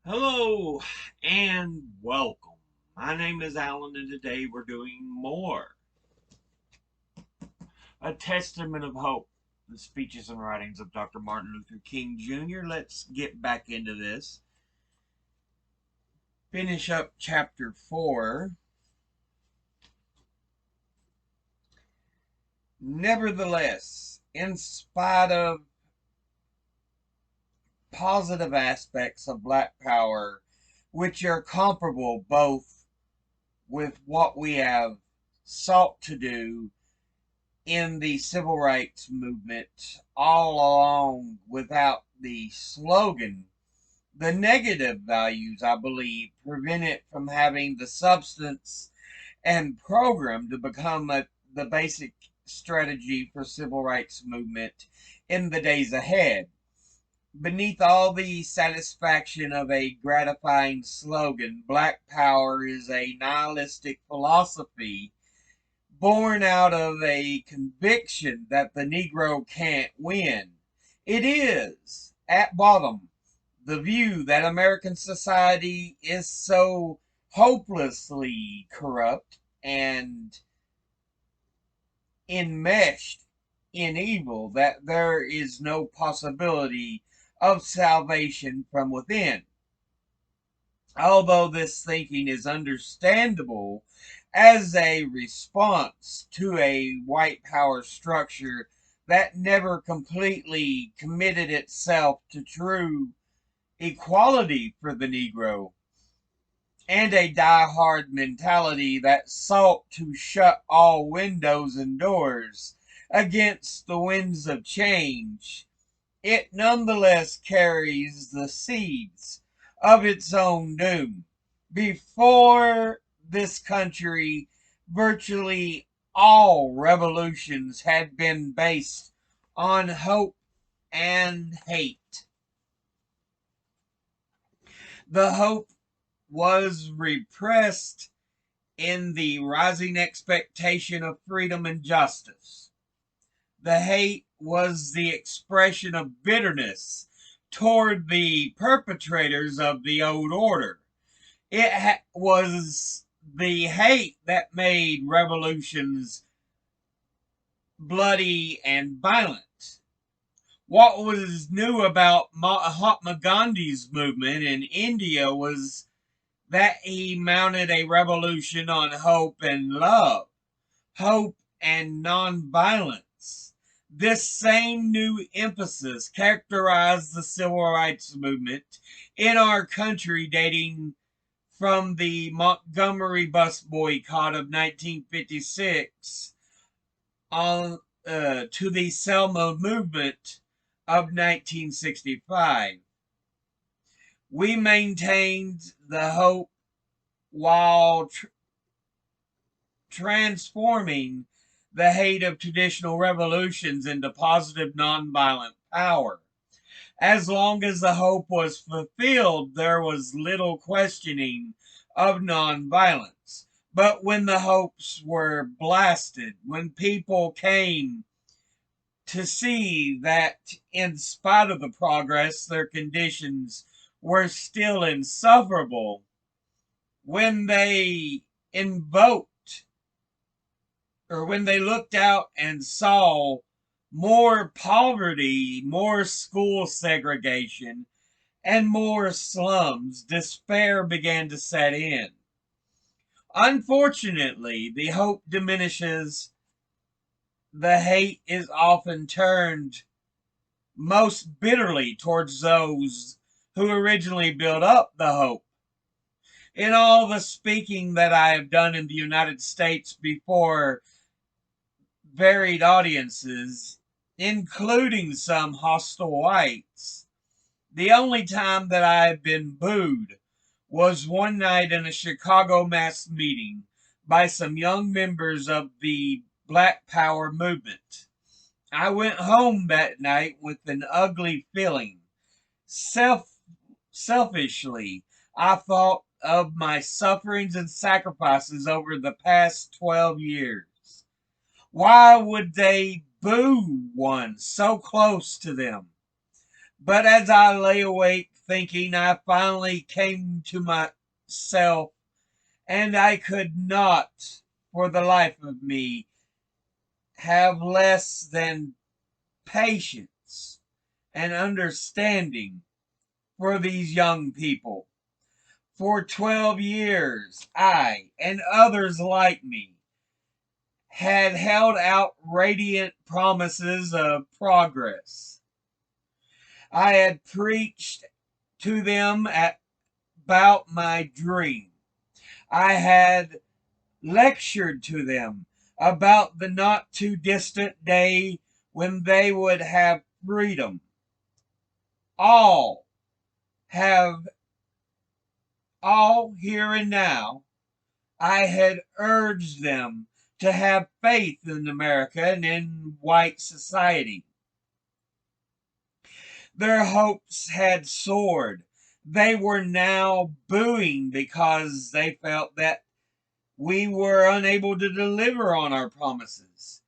Hello and welcome. My name is Alan, and today we're doing more. A Testament of Hope, the speeches and writings of Dr. Martin Luther King Jr. Let's get back into this. Finish up chapter 4. Nevertheless, in spite of positive aspects of Black Power, which are comparable both with what we have sought to do in the civil rights movement all along without the slogan, the negative values, I believe, prevent it from having the substance and program to become the basic strategy for civil rights movement in the days ahead. Beneath all the satisfaction of a gratifying slogan, Black Power is a nihilistic philosophy born out of a conviction that the Negro can't win. It is, at bottom, the view that American society is so hopelessly corrupt and enmeshed in evil that there is no possibility of salvation from within. Although this thinking is understandable as a response to a white power structure that never completely committed itself to true equality for the Negro, and a die-hard mentality that sought to shut all windows and doors against the winds of change, it nonetheless carries the seeds of its own doom. Before this country, virtually all revolutions had been based on hope and hate. The hope was repressed in the rising expectation of freedom and justice. The hate was the expression of bitterness toward the perpetrators of the old order. It was the hate that made revolutions bloody and violent. What was new about Mahatma Gandhi's movement in India was that he mounted a revolution on hope and love, hope and nonviolence. This same new emphasis characterized the civil rights movement in our country dating from the Montgomery bus boycott of 1956 on to the Selma movement of 1965. We maintained the hope while transforming the hate of traditional revolutions into positive nonviolent power. As long as the hope was fulfilled, there was little questioning of nonviolence. But when the hopes were blasted, when people came to see that in spite of the progress, their conditions were still insufferable, when they invoked or when they looked out and saw more poverty, more school segregation, and more slums, despair began to set in. Unfortunately, the hope diminishes, the hate is often turned most bitterly towards those who originally built up the hope. In all the speaking that I have done in the United States before varied audiences, including some hostile whites, the only time that I have been booed was one night in a Chicago mass meeting by some young members of the Black Power movement. I went home that night with an ugly feeling. Selfishly, I thought of my sufferings and sacrifices over the past 12 years. Why would they boo one so close to them? But as I lay awake thinking, I finally came to myself, and I could not, for the life of me, have less than patience and understanding for these young people. For 12 years, I and others like me had held out radiant promises of progress. I had preached to them about my dream. I had lectured to them about the not too distant day when they would have freedom. All have, all here and now, I had urged them to have faith in America and in white society. Their hopes had soared. They were now booing because they felt that we were unable to deliver on our promises.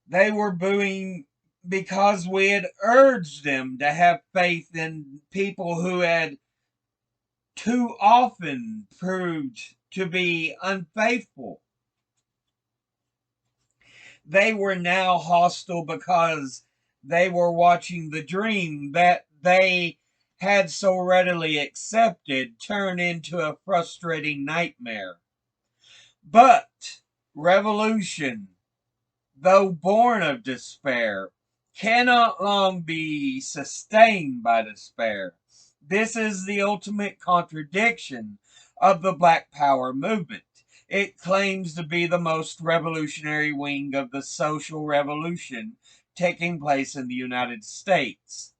They were booing because we had urged them to have faith in people who had too often proved to be unfaithful. They were now hostile because they were watching the dream that they had so readily accepted turn into a frustrating nightmare. But revolution, though born of despair, cannot long be sustained by despair. This is the ultimate contradiction of the Black Power movement. It claims to be the most revolutionary wing of the social revolution taking place in the United States.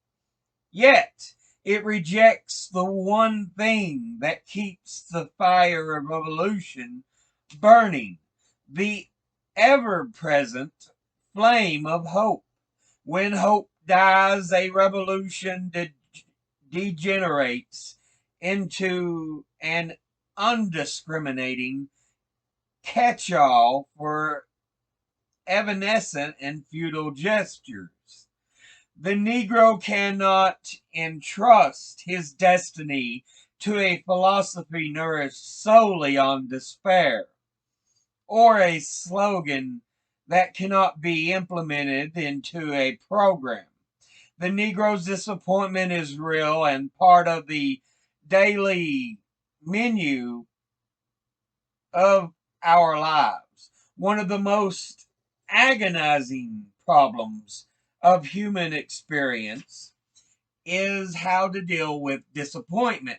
Yet, it rejects the one thing that keeps the fire of revolution burning, the ever-present flame of hope. When hope dies, a revolution degenerates into an undiscriminating catch-all for evanescent and futile gestures. The Negro cannot entrust his destiny to a philosophy nourished solely on despair, or a slogan that cannot be implemented into a program. The Negro's disappointment is real and part of the daily menu of our lives. One of the most agonizing problems of human experience is how to deal with disappointment.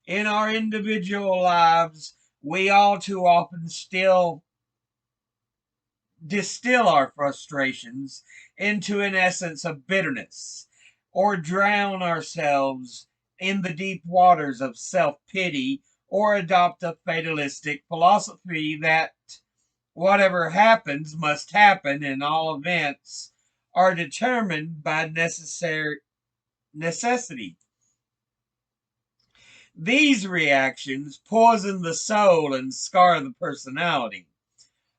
In our individual lives, we all too often still distill our frustrations into an essence of bitterness, or drown ourselves in the deep waters of self-pity, or adopt a fatalistic philosophy that whatever happens must happen and all events are determined by necessity. These reactions poison the soul and scar the personality,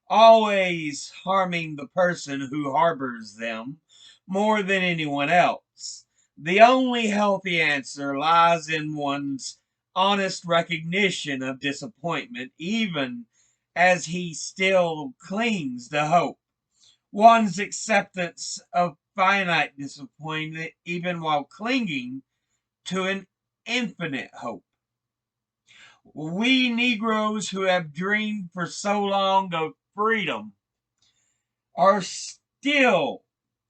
always harming the person who harbors them more than anyone else. The only healthy answer lies in one's honest recognition of disappointment, even as he still clings to hope. One's acceptance of finite disappointment, even while clinging to an infinite hope. We Negroes who have dreamed for so long of freedom are still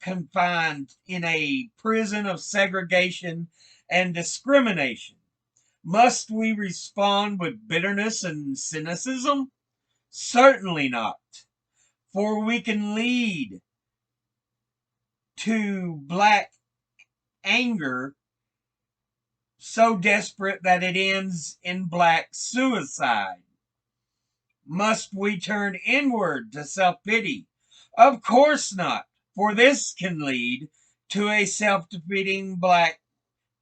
confined in a prison of segregation and discrimination. Must we respond with bitterness and cynicism? Certainly not, for we can lead to black anger so desperate that it ends in black suicide. Must we turn inward to self-pity? Of course not, for this can lead to a self-defeating black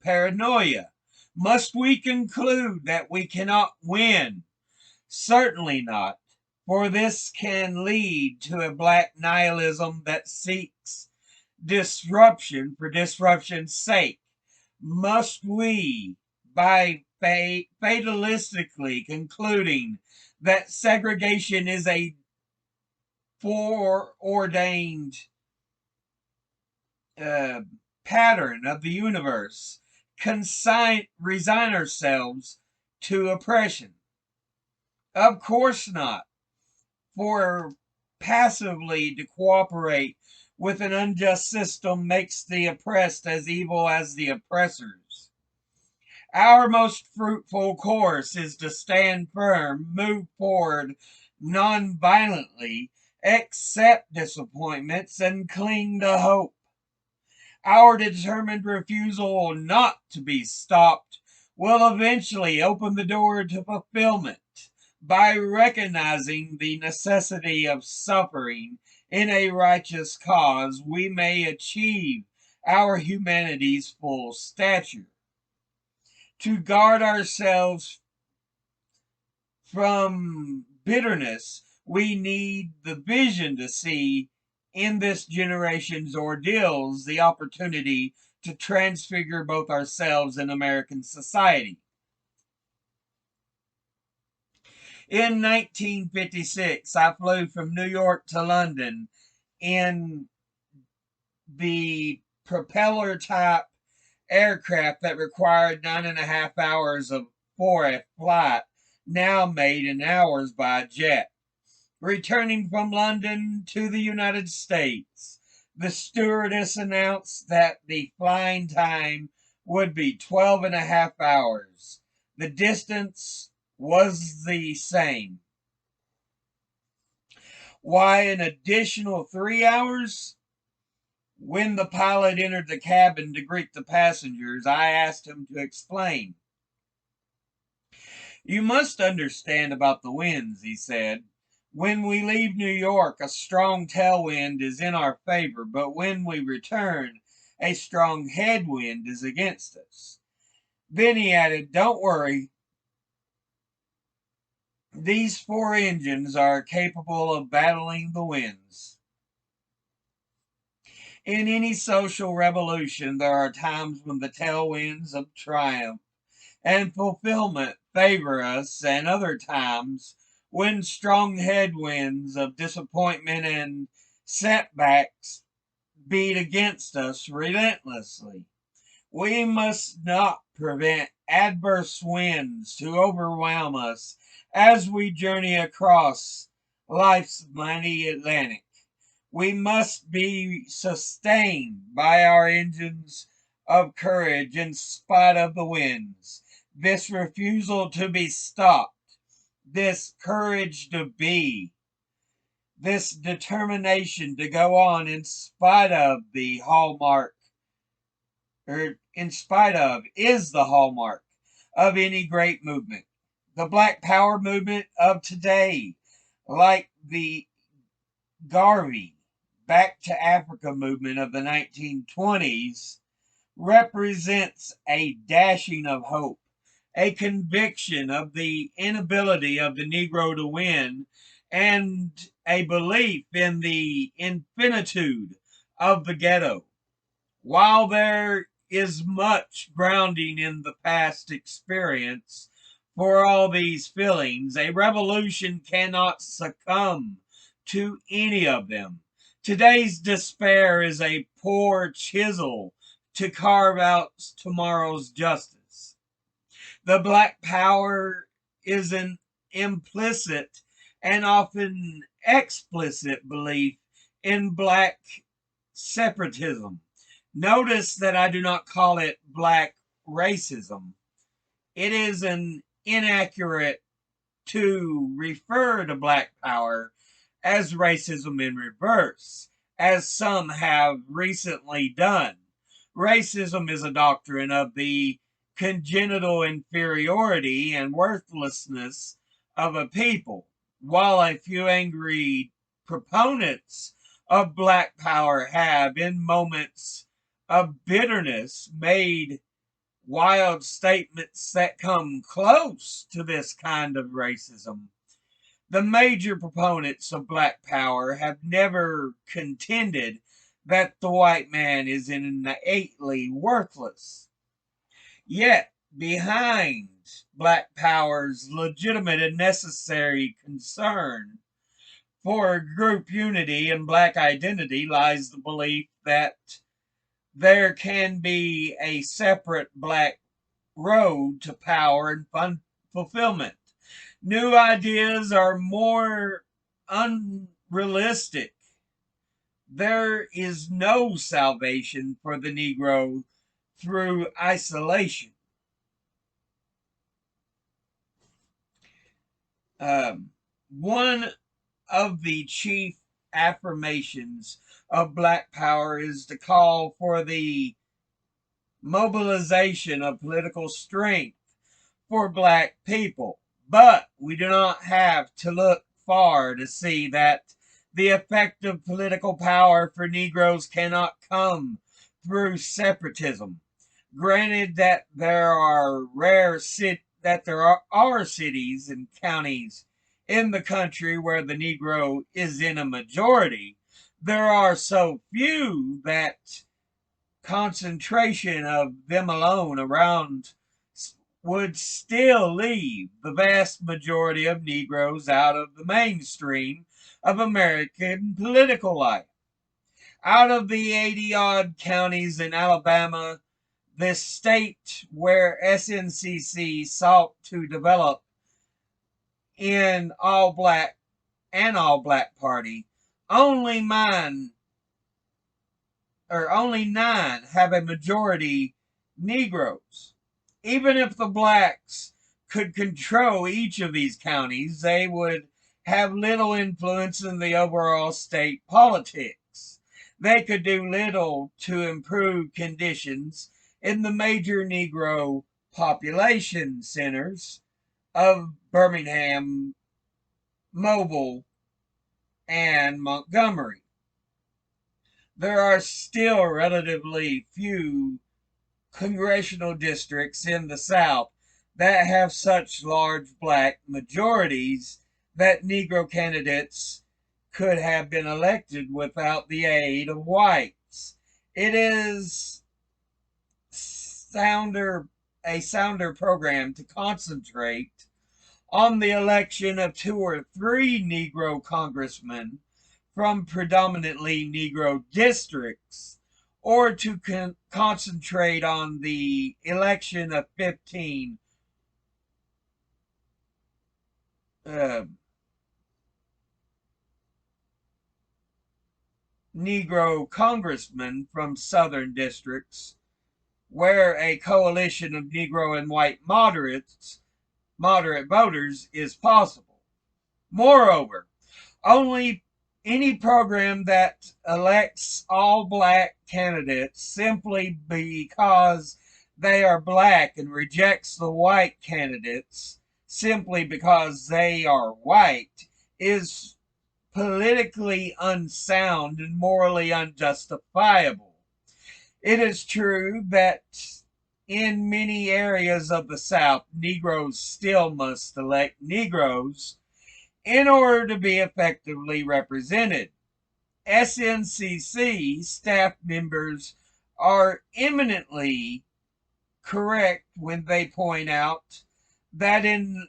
paranoia. Must we conclude that we cannot win? Certainly not, for this can lead to a black nihilism that seeks disruption for disruption's sake. Must we, by fatalistically concluding that segregation is a foreordained uh, pattern of the universe, resign ourselves to oppression? Of course not. For passively to cooperate with an unjust system makes the oppressed as evil as the oppressors. Our most fruitful course is to stand firm, move forward non-violently, accept disappointments, and cling to hope. Our determined refusal not to be stopped will eventually open the door to fulfillment. By recognizing the necessity of suffering in a righteous cause, we may achieve our humanity's full stature. To guard ourselves from bitterness, we need the vision to see in this generation's ordeals the opportunity to transfigure both ourselves and American society. In 1956, I flew from New York to London in the propeller type aircraft that required 9.5 hours for a flight, now made in hours by jet. Returning from London to the United States, the stewardess announced that the flying time would be 12.5 hours. The distance was the same. Why an additional 3 hours? When the pilot entered the cabin to greet the passengers, I asked him to explain. You must understand about the winds, he said. When we leave New York, a strong tailwind is in our favor, but when we return, a strong headwind is against us. Then he added, don't worry. These 4 engines are capable of battling the winds. In any social revolution, there are times when the tailwinds of triumph and fulfillment favor us, and other times when strong headwinds of disappointment and setbacks beat against us relentlessly. We must not permit adverse winds to overwhelm us as we journey across life's mighty Atlantic. We must be sustained by our engines of courage in spite of the winds. This refusal to be stopped, this courage to be, this determination to go on in spite of the hallmark, or in spite of, is the hallmark of any great movement. The Black Power movement of today, like the Garvey Back to Africa movement of the 1920s, represents a dashing of hope, a conviction of the inability of the Negro to win, and a belief in the infinitude of the ghetto. While there is much grounding in the past experience for all these feelings, a revolution cannot succumb to any of them. Today's despair is a poor chisel to carve out tomorrow's justice. The Black Power is an implicit and often explicit belief in black separatism. Notice that I do not call it black racism. It is an inaccurate to refer to Black Power as racism in reverse, as some have recently done. Racism is a doctrine of the congenital inferiority and worthlessness of a people, while a few angry proponents of Black Power have, in moments of bitterness, made wild statements that come close to this kind of racism. The major proponents of Black Power have never contended that the white man is innately worthless. Yet, behind Black Power's legitimate and necessary concern for group unity and Black identity lies the belief that there can be a separate Black road to power and fulfillment. New ideas are more unrealistic. There is no salvation for the Negro through isolation. One of the chief affirmations of Black Power is to call for the mobilization of political strength for Black people. But we do not have to look far to see that the effective political power for Negroes cannot come through separatism. Granted that there are cities and counties in the country where the Negro is in a majority, there are so few that concentration of them alone around would still leave the vast majority of Negroes out of the mainstream of American political life. Out of the 80 odd counties in Alabama, the state where SNCC sought to develop in all black party, only only 9 have a majority Negroes. Even if the blacks could control each of these counties, they would have little influence in the overall state politics. They could do little to improve conditions in the major Negro population centers of Birmingham, Mobile, and Montgomery. There are still relatively few congressional districts in the South that have such large Black majorities that Negro candidates could have been elected without the aid of whites. It is a sounder program to concentrate on the election of 2 or 3 Negro congressmen from predominantly Negro districts, or to concentrate on the election of 15 uh, Negro congressmen from southern districts, where a coalition of Negro and white moderate voters is possible. Moreover, only any program that elects all Black candidates simply because they are Black and rejects the white candidates simply because they are white is politically unsound and morally unjustifiable. It is true that in many areas of the South, Negroes still must elect Negroes in order to be effectively represented. SNCC staff members are eminently correct when they point out that in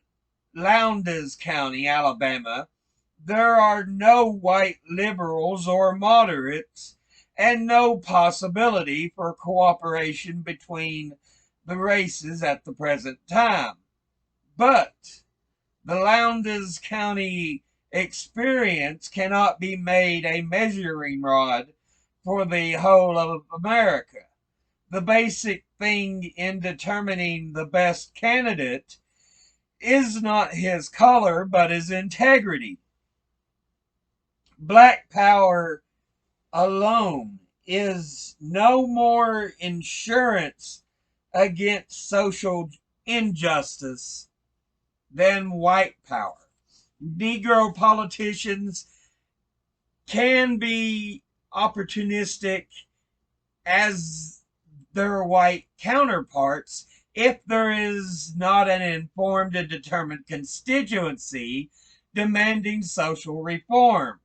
Lowndes County, Alabama, there are no white liberals or moderates and no possibility for cooperation between the races at the present time. But the Lowndes County experience cannot be made a measuring rod for the whole of America. The basic thing in determining the best candidate is not his color, but his integrity. Black power alone is no more insurance against social injustice than white power. Negro politicians can be opportunistic as their white counterparts if there is not an informed and determined constituency demanding social reform.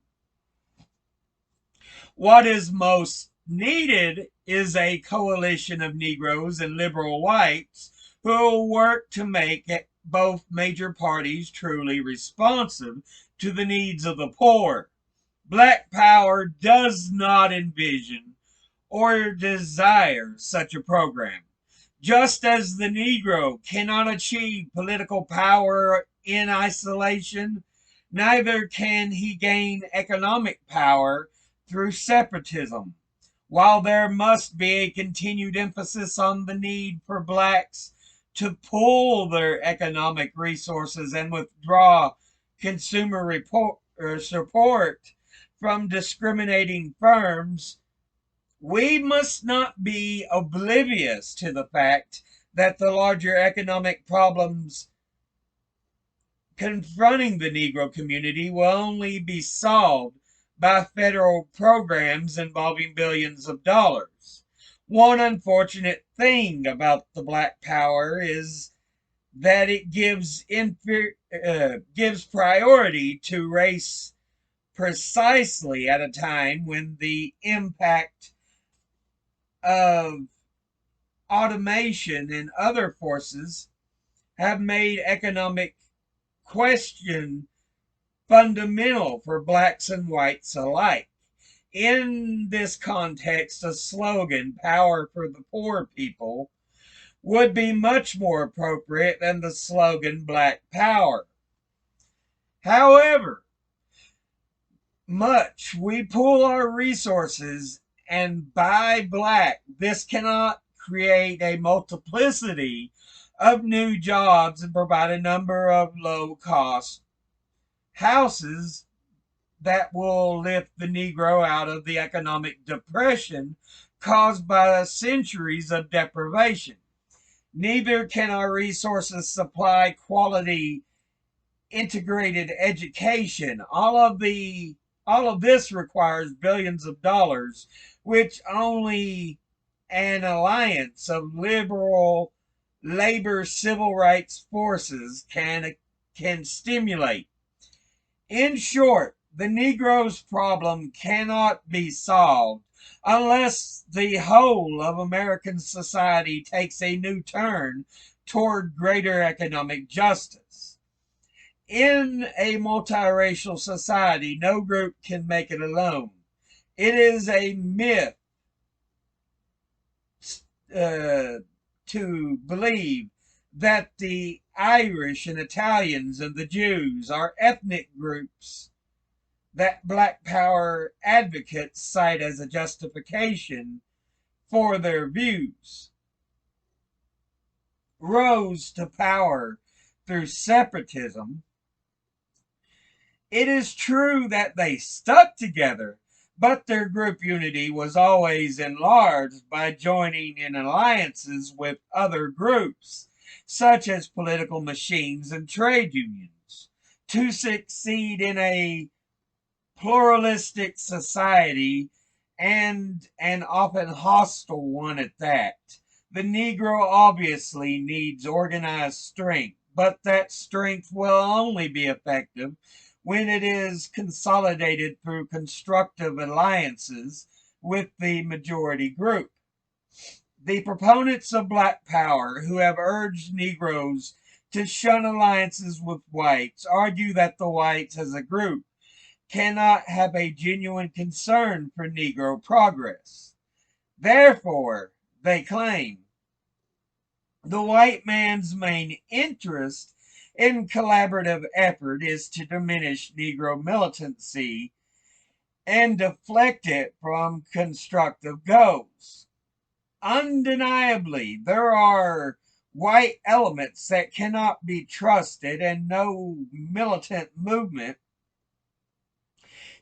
What is most needed is a coalition of Negroes and liberal whites who will work to make both major parties truly responsive to the needs of the poor. Black Power does not envision or desire such a program. Just as the Negro cannot achieve political power in isolation, neither can he gain economic power through separatism. While there must be a continued emphasis on the need for blacks to pool their economic resources and withdraw consumer support from discriminating firms, we must not be oblivious to the fact that the larger economic problems confronting the Negro community will only be solved by federal programs involving billions of dollars. One unfortunate thing about the Black Power is that it gives priority to race precisely at a time when the impact of automation and other forces have made economic question fundamental for blacks and whites alike. In this context, a slogan, "Power for the Poor People," would be much more appropriate than the slogan, "Black Power." However much we pool our resources and buy black, this cannot create a multiplicity of new jobs and provide a number of low cost houses that will lift the Negro out of the economic depression caused by centuries of deprivation. Neither can our resources supply quality integrated education. All of this requires billions of dollars, which only an alliance of liberal labor civil rights forces can stimulate. In short, the Negro's problem cannot be solved unless the whole of American society takes a new turn toward greater economic justice. In a multiracial society, no group can make it alone. It is a myth to believe that the Irish and Italians and the Jews are ethnic groups that Black Power advocates cite as a justification for their views. Rose to power through separatism. It is true that they stuck together, but their group unity was always enlarged by joining in alliances with other groups, such as political machines and trade unions. To succeed in a pluralistic society, and an often hostile one at that, the Negro obviously needs organized strength, but that strength will only be effective when it is consolidated through constructive alliances with the majority group. The proponents of Black Power, who have urged Negroes to shun alliances with whites, argue that the whites as a group cannot have a genuine concern for Negro progress. Therefore, they claim, the white man's main interest in collaborative effort is to diminish Negro militancy and deflect it from constructive goals. Undeniably, there are white elements that cannot be trusted, and no militant movement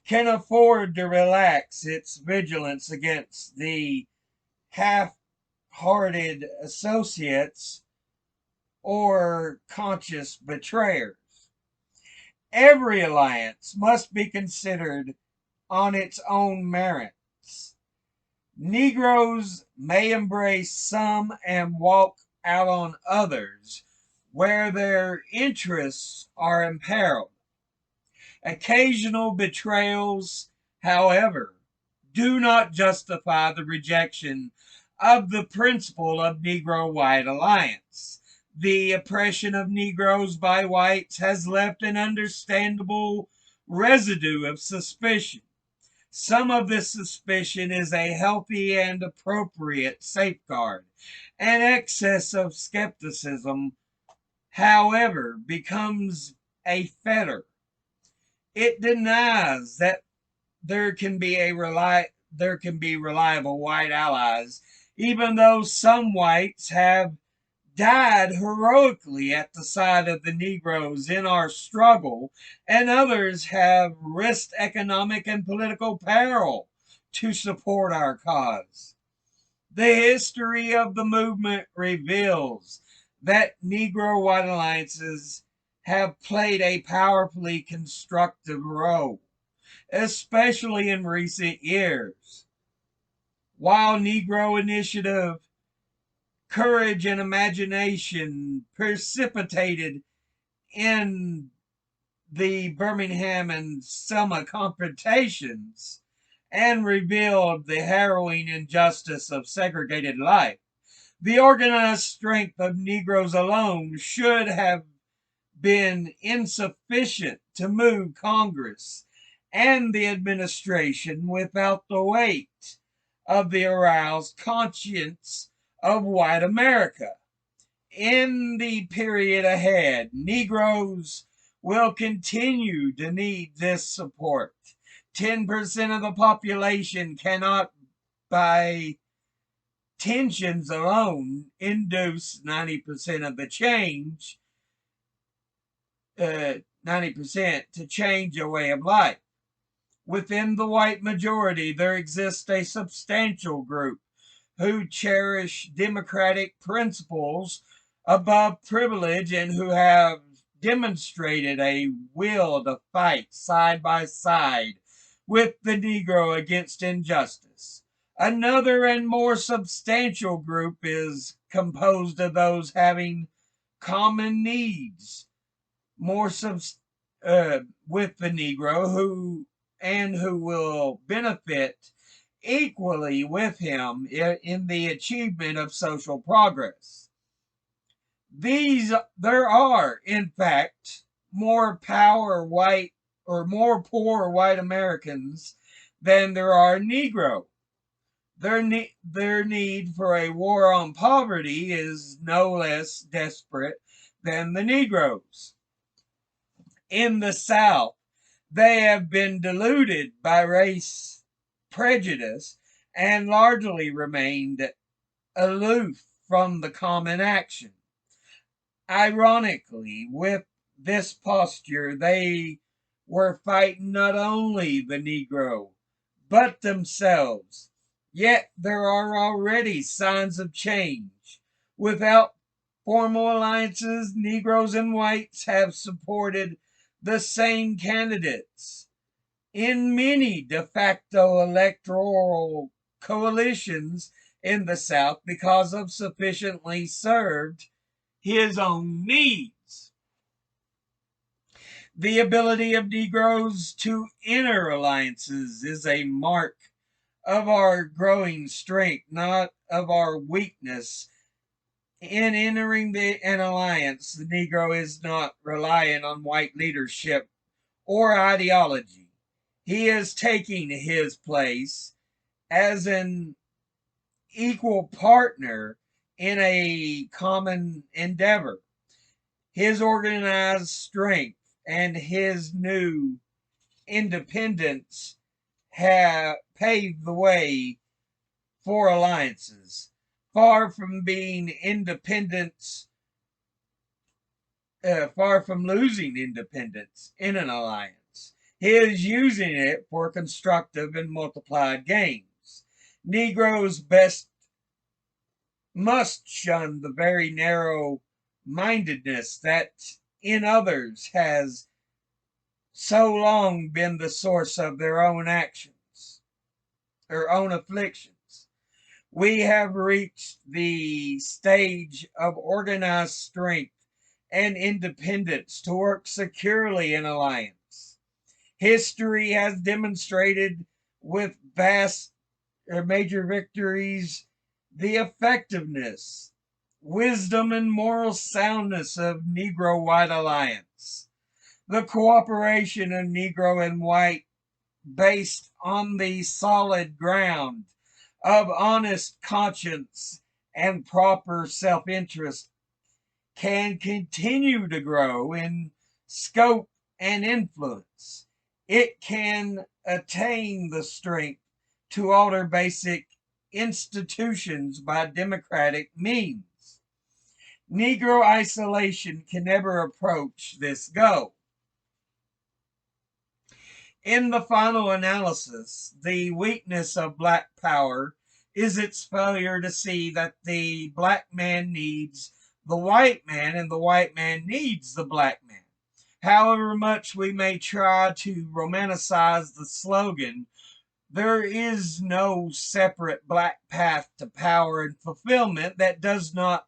can afford to relax its vigilance against the half-hearted associates or conscious betrayers. Every alliance must be considered on its own merits. Negroes may embrace some and walk out on others where their interests are imperiled. Occasional betrayals, however, do not justify the rejection of the principle of Negro-white alliance. The oppression of Negroes by whites has left an understandable residue of suspicion. Some of this suspicion is a healthy and appropriate safeguard. An excess of skepticism, however, becomes a fetter. It denies that there can be reliable white allies, even though some whites have died heroically at the side of the Negroes in our struggle, and others have risked economic and political peril to support our cause. The history of the movement reveals that Negro white alliances have played a powerfully constructive role, especially in recent years. While Negro initiative, courage, and imagination precipitated in the Birmingham and Selma confrontations and revealed the harrowing injustice of segregated life, the organized strength of Negroes alone should have been insufficient to move Congress and the administration without the weight of the aroused conscience of white America. In the period ahead, Negroes will continue to need this support. 10% of the population cannot, by tensions alone, induce 90% of the change, 90% to change a way of life. Within the white majority, there exists a substantial group who cherish democratic principles above privilege and who have demonstrated a will to fight side by side with the Negro against injustice. Another and more substantial group is composed of those having common needs, more with the Negro who will benefit equally with him in the achievement of social progress. There are, in fact, more poor white Americans than there are Negro. Their need for a war on poverty is no less desperate than the Negroes. In the South, they have been deluded by race prejudice and largely remained aloof from the common action. Ironically, with this posture, they were fighting not only the Negro, but themselves. Yet there are already signs of change. Without formal alliances, Negroes and whites have supported the same candidates in many de facto electoral coalitions in the South because of sufficiently served his own needs. The ability of Negroes to enter alliances is a mark of our growing strength, not of our weakness. In entering an alliance, the Negro is not reliant on white leadership or ideology. He is taking his place as an equal partner in a common endeavor. His organized strength and his new independence have paved the way for alliances. Far from being independence, far from losing independence in an alliance, he is using it for constructive and multiplied gains. Negroes must shun the very narrow mindedness that in others has so long been the source of their own actions, their own afflictions. We have reached the stage of organized strength and independence to work securely in alliance. History has demonstrated with vast or major victories, the effectiveness, wisdom, and moral soundness of Negro White Alliance, the cooperation of Negro and White based on the solid ground of honest conscience and proper self interest can continue to grow in scope and influence. It can attain the strength to alter basic institutions by democratic means. Negro isolation can never approach this goal. In the final analysis, the weakness of black power is its failure to see that the black man needs the white man and the white man needs the black man. However much we may try to romanticize the slogan, there is no separate black path to power and fulfillment that does not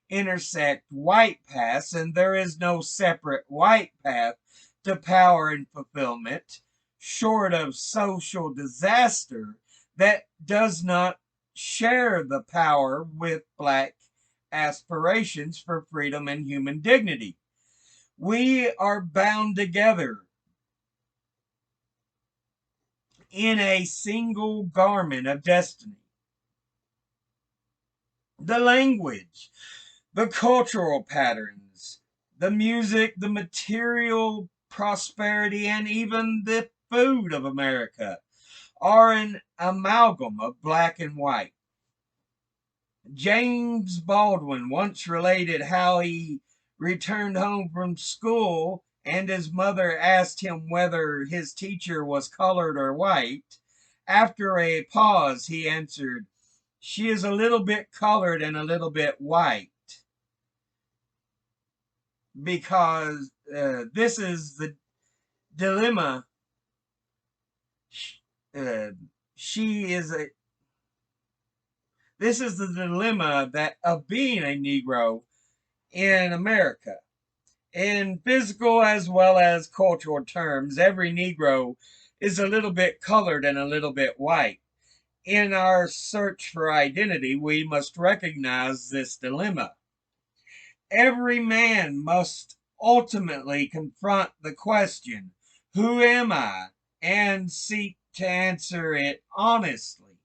intersect white paths, and there is no separate white path to power and fulfillment, short of social disaster, that does not share the power with black aspirations for freedom and human dignity. We are bound together in a single garment of destiny. The language, the cultural patterns, the music, the material prosperity, and even the food of America are an amalgam of black and white. James Baldwin once related how he returned home from school and his mother asked him whether his teacher was colored or white. After a pause, he answered, "She is a little bit colored and a little bit white," because this is the dilemma. Uh, she is a This is the dilemma that of being a Negro in America. In physical as well as cultural terms, every Negro is a little bit colored and a little bit white. In our search for identity, we must recognize this dilemma. Every man must ultimately confront the question, who am I? And seek to answer it honestly.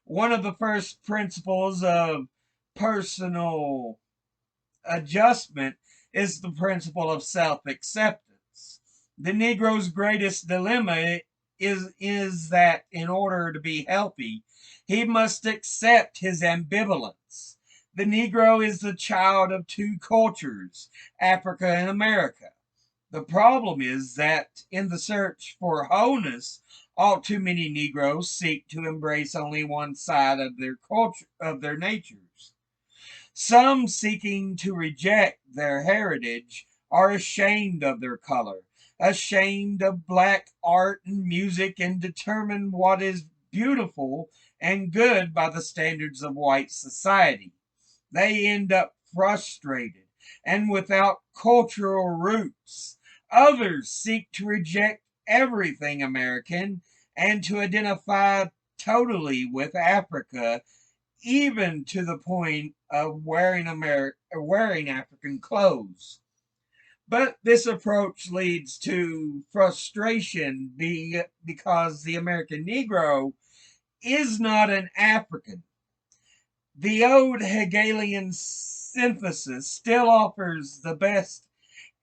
One of the first principles of personal adjustment is the principle of self acceptance. The Negro's greatest dilemma is that in order to be healthy, he must accept his ambivalence. The Negro is the child of two cultures, Africa and America. The problem is that in the search for wholeness, all too many Negroes seek to embrace only one side of their culture, of their natures. Some, seeking to reject their heritage, are ashamed of their color, ashamed of black art and music, and determine what is beautiful and good by the standards of white society. They end up frustrated and without cultural roots. Others seek to reject everything American and to identify totally with Africa, even to the point of wearing African clothes. But this approach leads to frustration because the American Negro is not an African. The old Hegelian synthesis still offers the best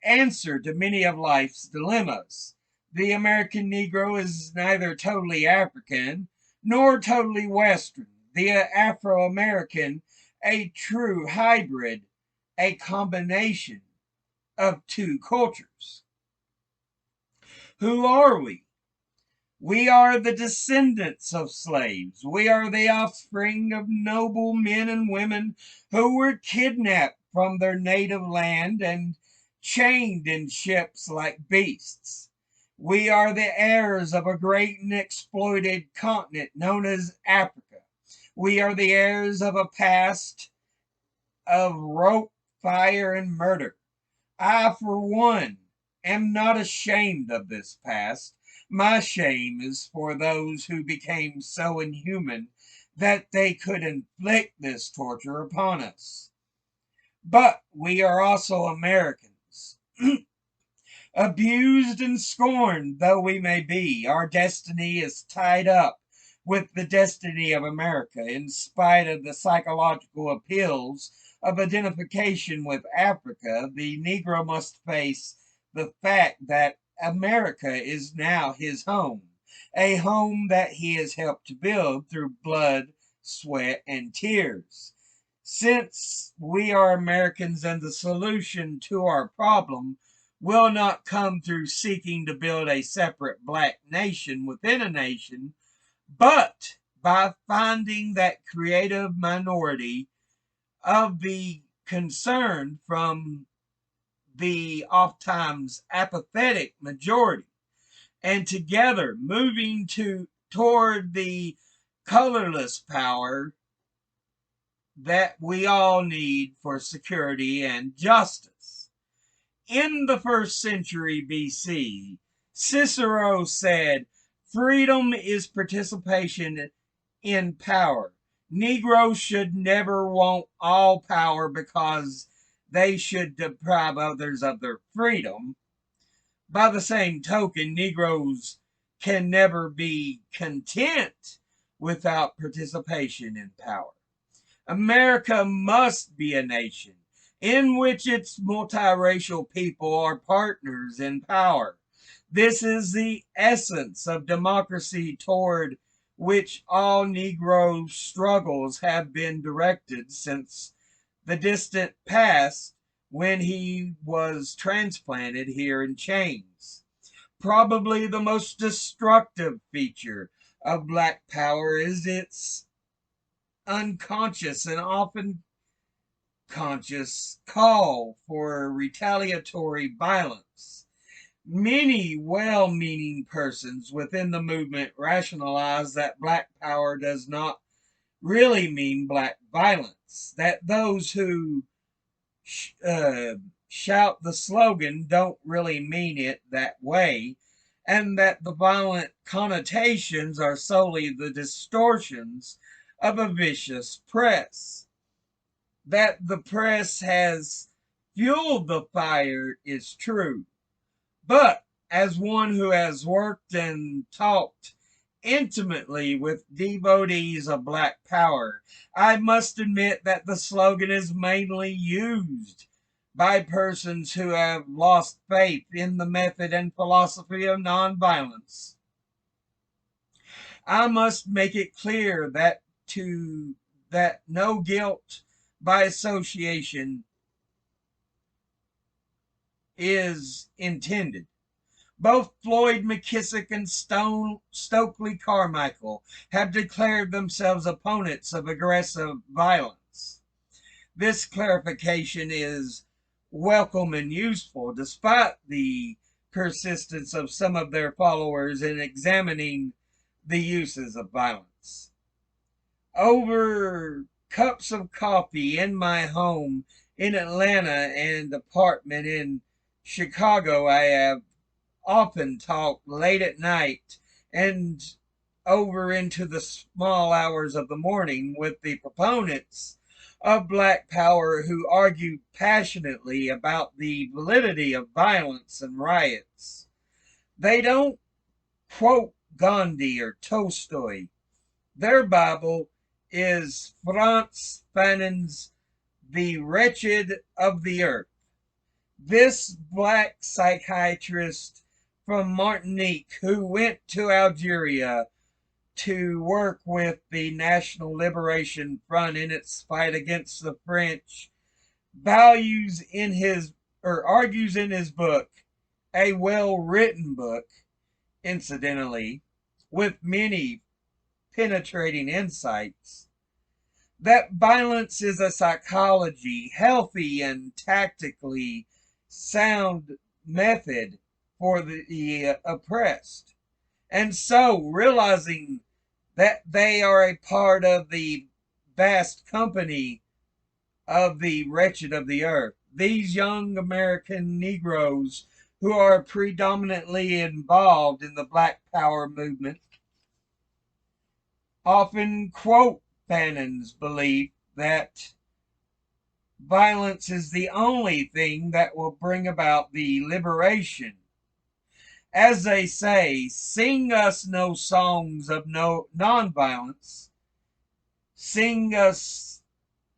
answer to many of life's dilemmas. The American Negro is neither totally African nor totally Western. The Afro American, a true hybrid, a combination of two cultures. Who are we? We are the descendants of slaves. We are the offspring of noble men and women who were kidnapped from their native land and chained in ships like beasts. We are the heirs of a great and exploited continent known as Africa. We are the heirs of a past of rope, fire, and murder. I, for one, am not ashamed of this past. My shame is for those who became so inhuman that they could inflict this torture upon us. But we are also Americans. Abused and scorned though we may be, our destiny is tied up with the destiny of America. In spite of the psychological appeals of identification with Africa, the Negro must face the fact that America is now his home, a home that he has helped to build through blood, sweat, and tears. Since we are Americans and the solution to our problem will not come through seeking to build a separate black nation within a nation, but by finding that creative minority of the concern from the oftentimes apathetic majority, and together moving toward the colorless power that we all need for security and justice. In the first century BC, Cicero said, freedom is participation in power. Negroes should never want all power because they should deprive others of their freedom. By the same token, Negroes can never be content without participation in power. America must be a nation in which its multiracial people are partners in power. This is the essence of democracy toward which all Negro struggles have been directed since the distant past when he was transplanted here in chains. Probably the most destructive feature of Black Power is its unconscious and often conscious call for retaliatory violence. Many well meaning persons within the movement rationalize that Black Power does not really mean black violence, that those who shout the slogan don't really mean it that way, and that the violent connotations are solely the distortions of a vicious press. That the press has fueled the fire is true, but as one who has worked and talked intimately with devotees of Black Power, I must admit that the slogan is mainly used by persons who have lost faith in the method and philosophy of nonviolence. I must make it clear that no guilt by association is intended. Both Floyd McKissick and Stokely Carmichael have declared themselves opponents of aggressive violence. This clarification is welcome and useful, despite the persistence of some of their followers in examining the uses of violence. Over cups of coffee in my home in Atlanta and apartment in Chicago, I have often talked late at night and over into the small hours of the morning with the proponents of Black Power who argue passionately about the validity of violence and riots. They don't quote Gandhi or Tolstoy. Their Bible is Frantz Fanon's The Wretched of the Earth. This black psychiatrist from Martinique who went to Algeria to work with the National Liberation Front in its fight against the French argues in his book, a well-written book, incidentally, with many penetrating insights, that violence is a psychology, healthy and tactically sound method for the oppressed. And so, realizing that they are a part of the vast company of the wretched of the earth, these young American Negroes who are predominantly involved in the Black Power movement often quote Fanon's belief that violence is the only thing that will bring about the liberation. As they say, sing us no songs of no nonviolence, sing us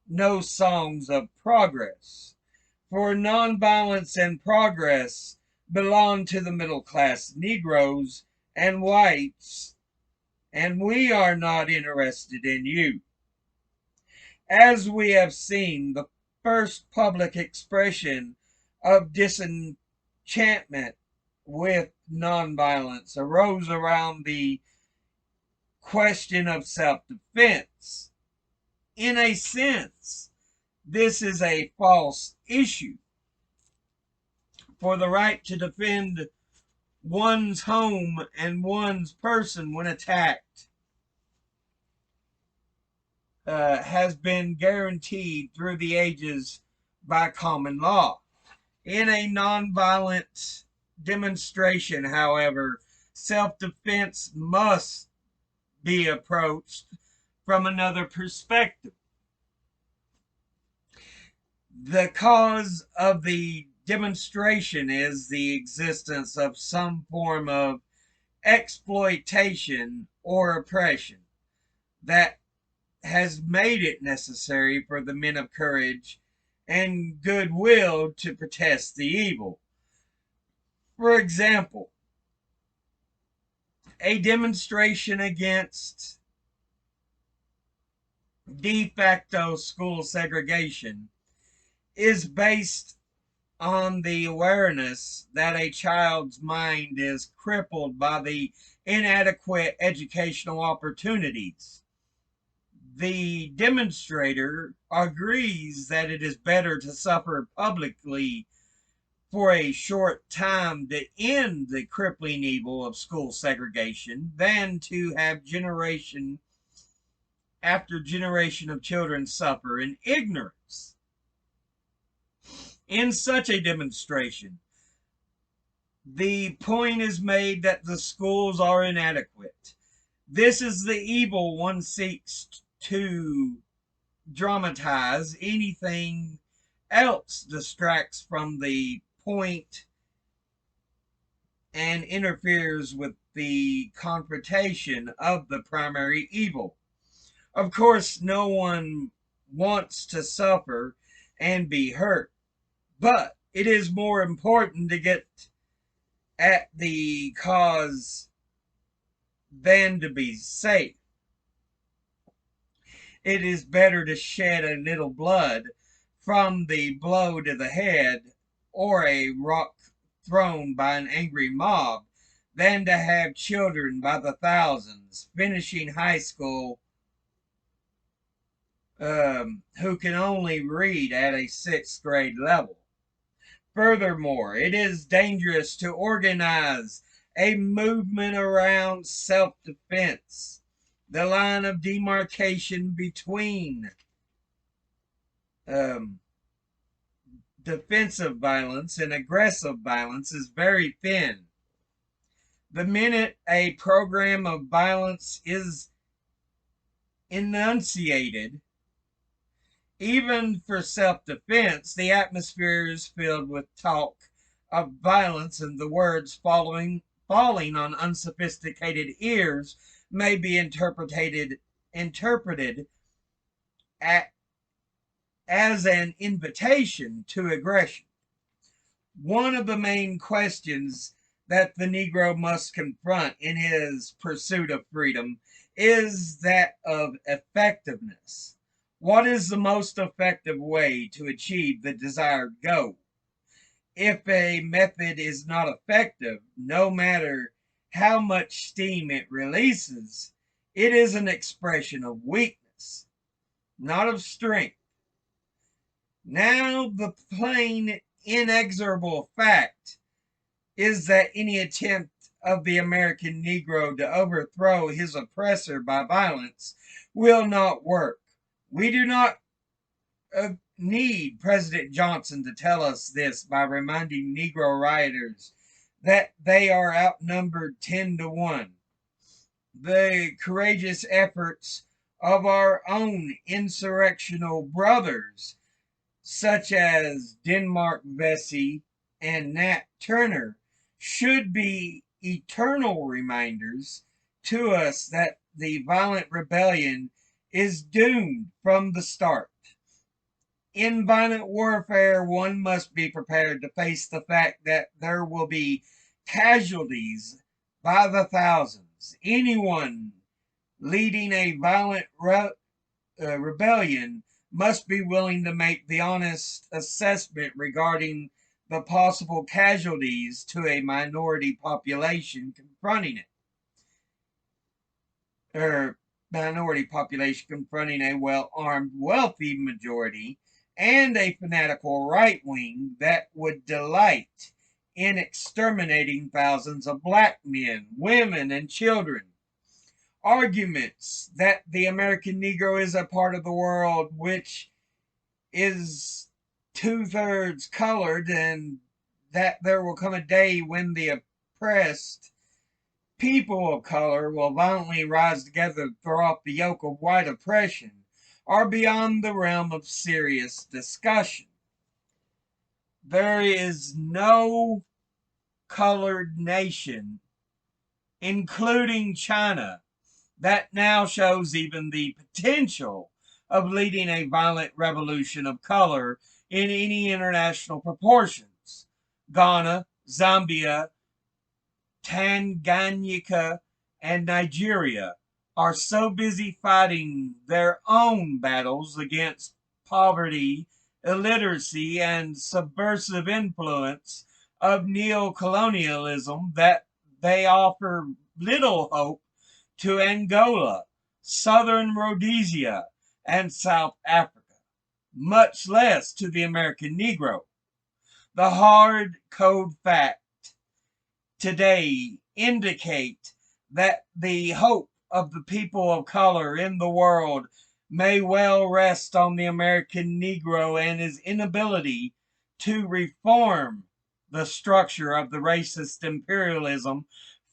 no songs of progress. For nonviolence and progress belong to the middle class Negroes and whites, and we are not interested in you. As we have seen, the first public expression of disenchantment with nonviolence arose around the question of self-defense. In a sense, this is a false issue, for the right to defend one's home and one's person when attacked has been guaranteed through the ages by common law. In a nonviolent demonstration, however, self-defense must be approached from another perspective. The cause of the demonstration is the existence of some form of exploitation or oppression that has made it necessary for the men of courage and goodwill to protest the evil. For example, a demonstration against de facto school segregation is based on the awareness that a child's mind is crippled by the inadequate educational opportunities. The demonstrator agrees that it is better to suffer publicly for a short time to end the crippling evil of school segregation than to have generation after generation of children suffer in ignorance. In such a demonstration, the point is made that the schools are inadequate. This is the evil one seeks to dramatize. Anything else distracts from the point and interferes with the confrontation of the primary evil. Of course, no one wants to suffer and be hurt, but it is more important to get at the cause than to be safe. It is better to shed a little blood from the blow to the head or a rock thrown by an angry mob than to have children by the thousands finishing high school who can only read at a 6th grade level. Furthermore, it is dangerous to organize a movement around self-defense. The line of demarcation between defensive violence and aggressive violence is very thin. The minute a program of violence is enunciated, even for self-defense, the atmosphere is filled with talk of violence, and the words falling on unsophisticated ears may be interpreted as an invitation to aggression. One of the main questions that the Negro must confront in his pursuit of freedom is that of effectiveness. What is the most effective way to achieve the desired goal? If a method is not effective, no matter how much steam it releases, it is an expression of weakness, not of strength. Now, the plain, inexorable fact is that any attempt of the American Negro to overthrow his oppressor by violence will not work. We do not need President Johnson to tell us this by reminding Negro rioters that they are outnumbered 10 to 1. The courageous efforts of our own insurrectional brothers, such as Denmark Vesey and Nat Turner, should be eternal reminders to us that the violent rebellion is doomed from the start. In violent warfare, one must be prepared to face the fact that there will be casualties by the thousands. Anyone leading a violent rebellion must be willing to make the honest assessment regarding the possible casualties to a minority population confronting it, or minority population confronting a well-armed, wealthy majority, and a fanatical right wing that would delight in exterminating thousands of black men, women, and children. Arguments that the American Negro is a part of the world which is two-thirds colored, and that there will come a day when the oppressed people of color will violently rise together to throw off the yoke of white oppression, are beyond the realm of serious discussion. There is no colored nation, including China, that now shows even the potential of leading a violent revolution of color in any international proportions. Ghana, Zambia, Tanganyika, and Nigeria are so busy fighting their own battles against poverty, illiteracy, and subversive influence of neocolonialism that they offer little hope to Angola, Southern Rhodesia, and South Africa, much less to the American Negro. The hard code fact today indicate that the hope of the people of color in the world may well rest on the American Negro and his inability to reform the structure of the racist imperialism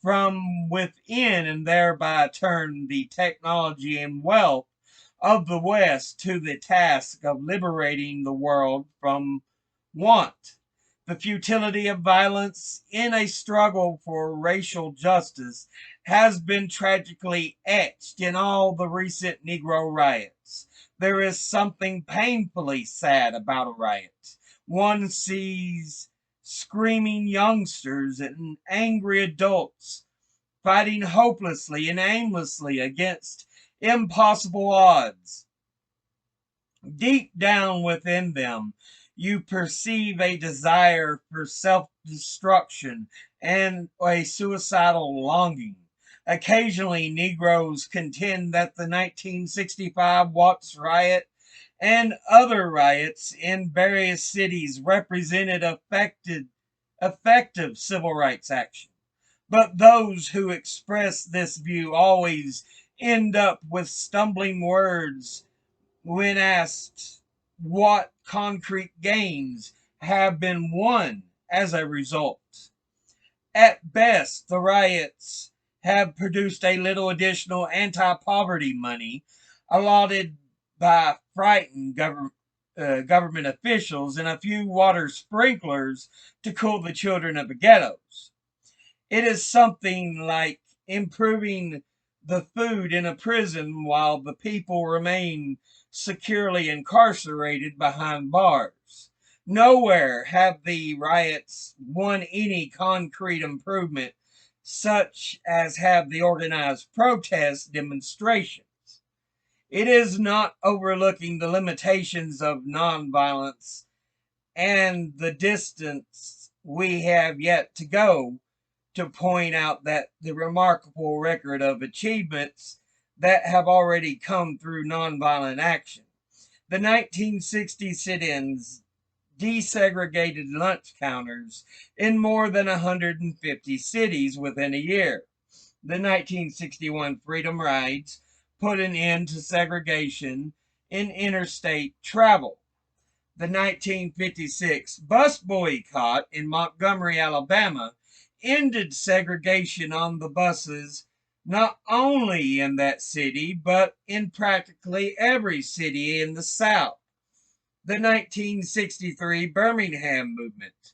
from within, and thereby turn the technology and wealth of the West to the task of liberating the world from want. The futility of violence in a struggle for racial justice has been tragically etched in all the recent Negro riots. There is something painfully sad about a riot. One sees screaming youngsters and angry adults fighting hopelessly and aimlessly against impossible odds. Deep down within them, you perceive a desire for self-destruction and a suicidal longing. Occasionally, Negroes contend that the 1965 Watts riot and other riots in various cities represented effective civil rights action. But those who express this view always end up with stumbling words when asked what concrete gains have been won as a result. At best, the riots have produced a little additional anti-poverty money allotted by frightened government officials and a few water sprinklers to cool the children of the ghettos. It is something like improving the food in a prison while the people remain securely incarcerated behind bars. Nowhere have the riots won any concrete improvement, such as have the organized protest demonstrations. It is not overlooking the limitations of nonviolence and the distance we have yet to go to point out that the remarkable record of achievements that have already come through nonviolent action. The 1960 sit-ins desegregated lunch counters in more than 150 cities within a year. The 1961 Freedom Rides put an end to segregation in interstate travel. The 1956 bus boycott in Montgomery, Alabama, ended segregation on the buses not only in that city, but in practically every city in the South. The 1963 Birmingham movement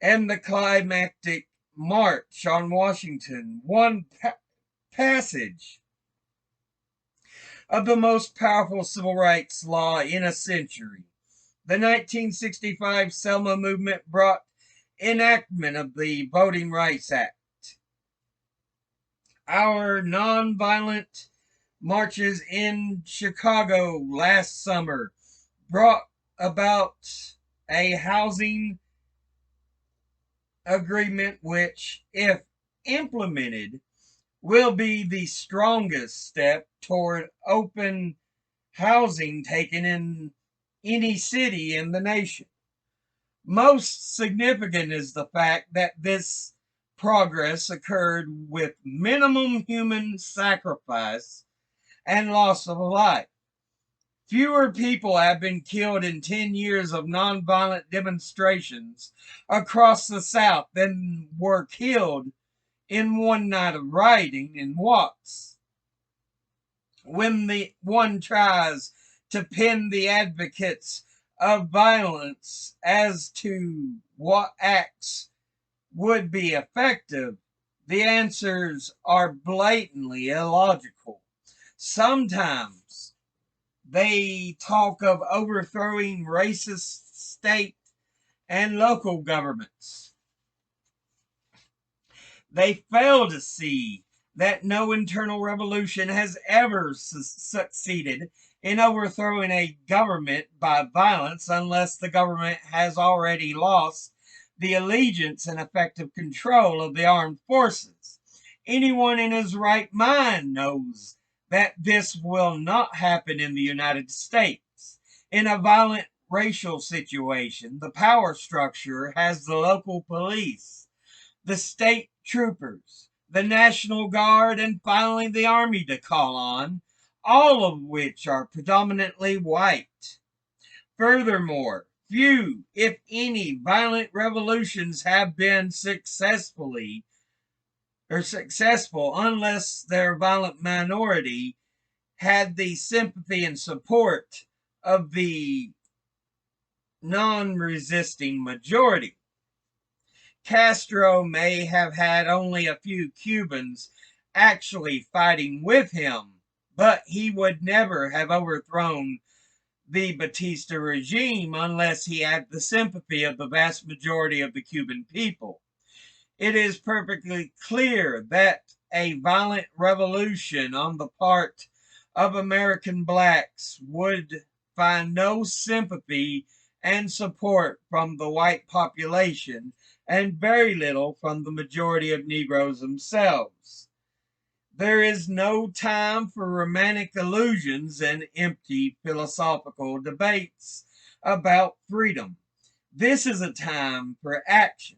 and the climactic March on Washington won passage of the most powerful civil rights law in a century. The 1965 Selma movement brought enactment of the Voting Rights Act. Our nonviolent marches in Chicago last summer brought about a housing agreement which, if implemented, will be the strongest step toward open housing taken in any city in the nation. Most significant is the fact that this progress occurred with minimum human sacrifice and loss of life. Fewer people have been killed in 10 years of nonviolent demonstrations across the South than were killed in one night of rioting in Watts. When one tries to pin the advocates of violence as to what acts would be effective, the answers are blatantly illogical. Sometimes they talk of overthrowing racist state and local governments. They fail to see that no internal revolution has ever succeeded in overthrowing a government by violence unless the government has already lost the allegiance and effective control of the armed forces. Anyone in his right mind knows that this will not happen in the United States. In a violent racial situation, the power structure has the local police, the state troopers, the National Guard, and finally the Army to call on, all of which are predominantly white. Furthermore, few, if any, violent revolutions have been successful unless their violent minority had the sympathy and support of the non-resisting majority. Castro may have had only a few Cubans actually fighting with him, but he would never have overthrown the Batista regime unless he had the sympathy of the vast majority of the Cuban people. It is perfectly clear that a violent revolution on the part of American blacks would find no sympathy and support from the white population and very little from the majority of Negroes themselves. There is no time for romantic illusions and empty philosophical debates about freedom. This is a time for action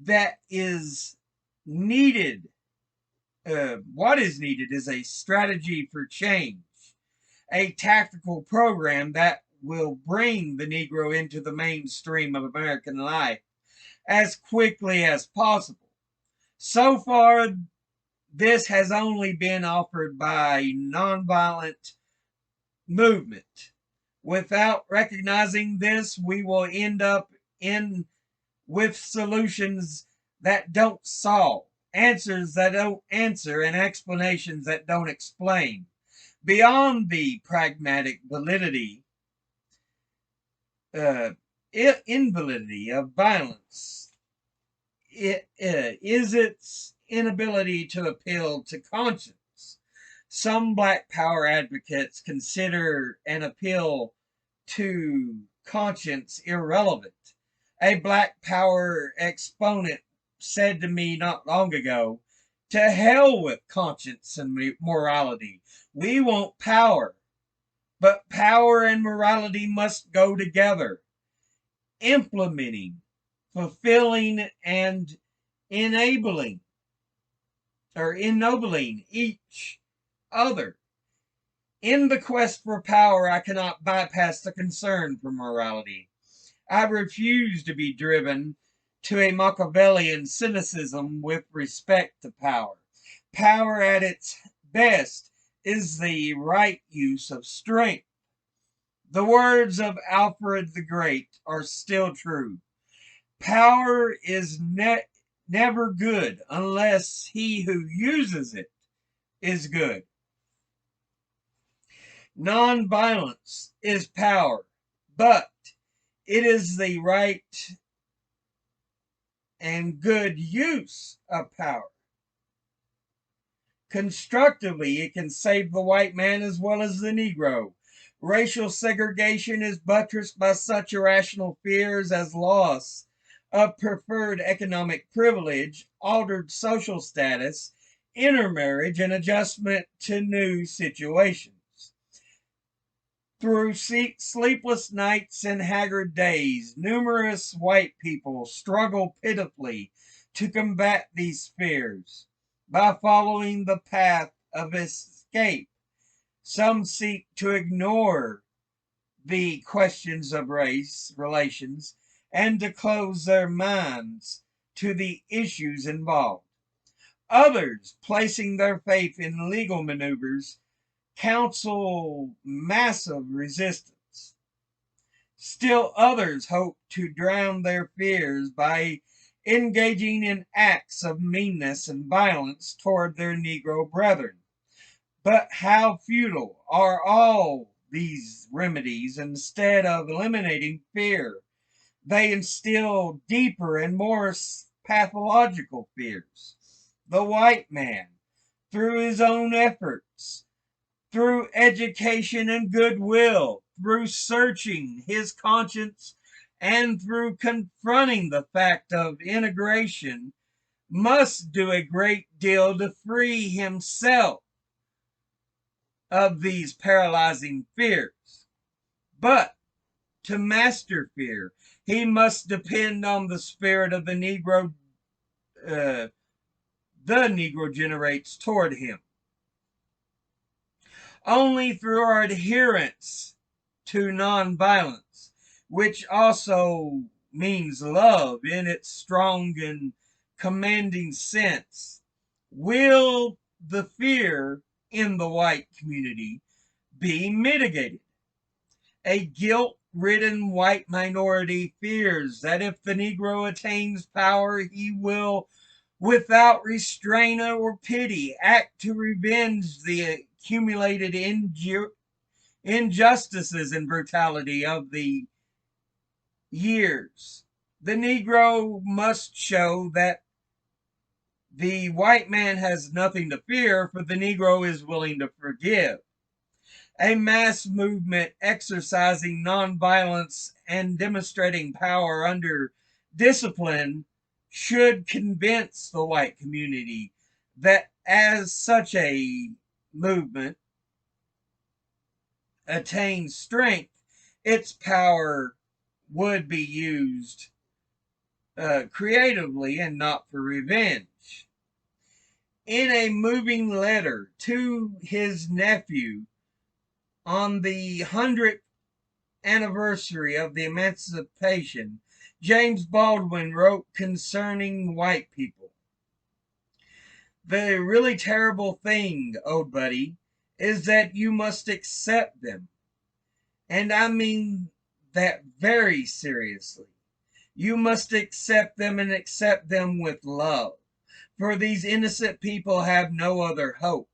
that is needed. What is needed is a strategy for change, a tactical program that will bring the Negro into the mainstream of American life as quickly as possible. So far, this has only been offered by nonviolent movement. Without recognizing this, we will end up with solutions that don't solve, answers that don't answer, and explanations that don't explain. Beyond the pragmatic validity, invalidity of violence, it is its inability to appeal to conscience. Some Black Power advocates consider an appeal to conscience irrelevant. A Black Power exponent said to me not long ago, "To hell with conscience and morality. We want power, but power and morality must go together. Implementing, fulfilling, and ennobling each other In the quest for power, I cannot bypass the concern for morality. I refuse to be driven to a Machiavellian cynicism with respect to power. Power at its best is the right use of strength. The words of Alfred the Great are still true. Power is never good unless he who uses it is good. Nonviolence is power, but it is the right and good use of power. Constructively, it can save the white man as well as the Negro. Racial segregation is buttressed by such irrational fears as loss of preferred economic privilege, altered social status, intermarriage, and adjustment to new situations. Through sleepless nights and haggard days, numerous white people struggle pitifully to combat these fears by following the path of escape. Some seek to ignore the questions of race relations and to close their minds to the issues involved. Others, placing their faith in legal maneuvers, counsel massive resistance. Still others hope to drown their fears by engaging in acts of meanness and violence toward their Negro brethren. But how futile are all these remedies! Instead of eliminating fear, they instill deeper and more pathological fears. The white man, through his own efforts, through education and goodwill, through searching his conscience, and through confronting the fact of integration, must do a great deal to free himself of these paralyzing fears. But to master fear, he must depend on the spirit of the Negro generates toward him. Only through our adherence to nonviolence, which also means love in its strong and commanding sense, will the fear in the white community be mitigated. A guilt-ridden white minority fears that if the Negro attains power, he will, without restraint or pity, act to revenge the accumulated injustices and brutality of the years. The Negro must show that the white man has nothing to fear, for the Negro is willing to forgive. A mass movement exercising nonviolence and demonstrating power under discipline should convince the white community that as such a movement attains strength, its power would be used creatively and not for revenge. In a moving letter to his nephew on the 100th anniversary of the Emancipation, James Baldwin wrote concerning white people: "The really terrible thing, old buddy, is that you must accept them. And I mean that very seriously. You must accept them, and accept them with love. For these innocent people have no other hope.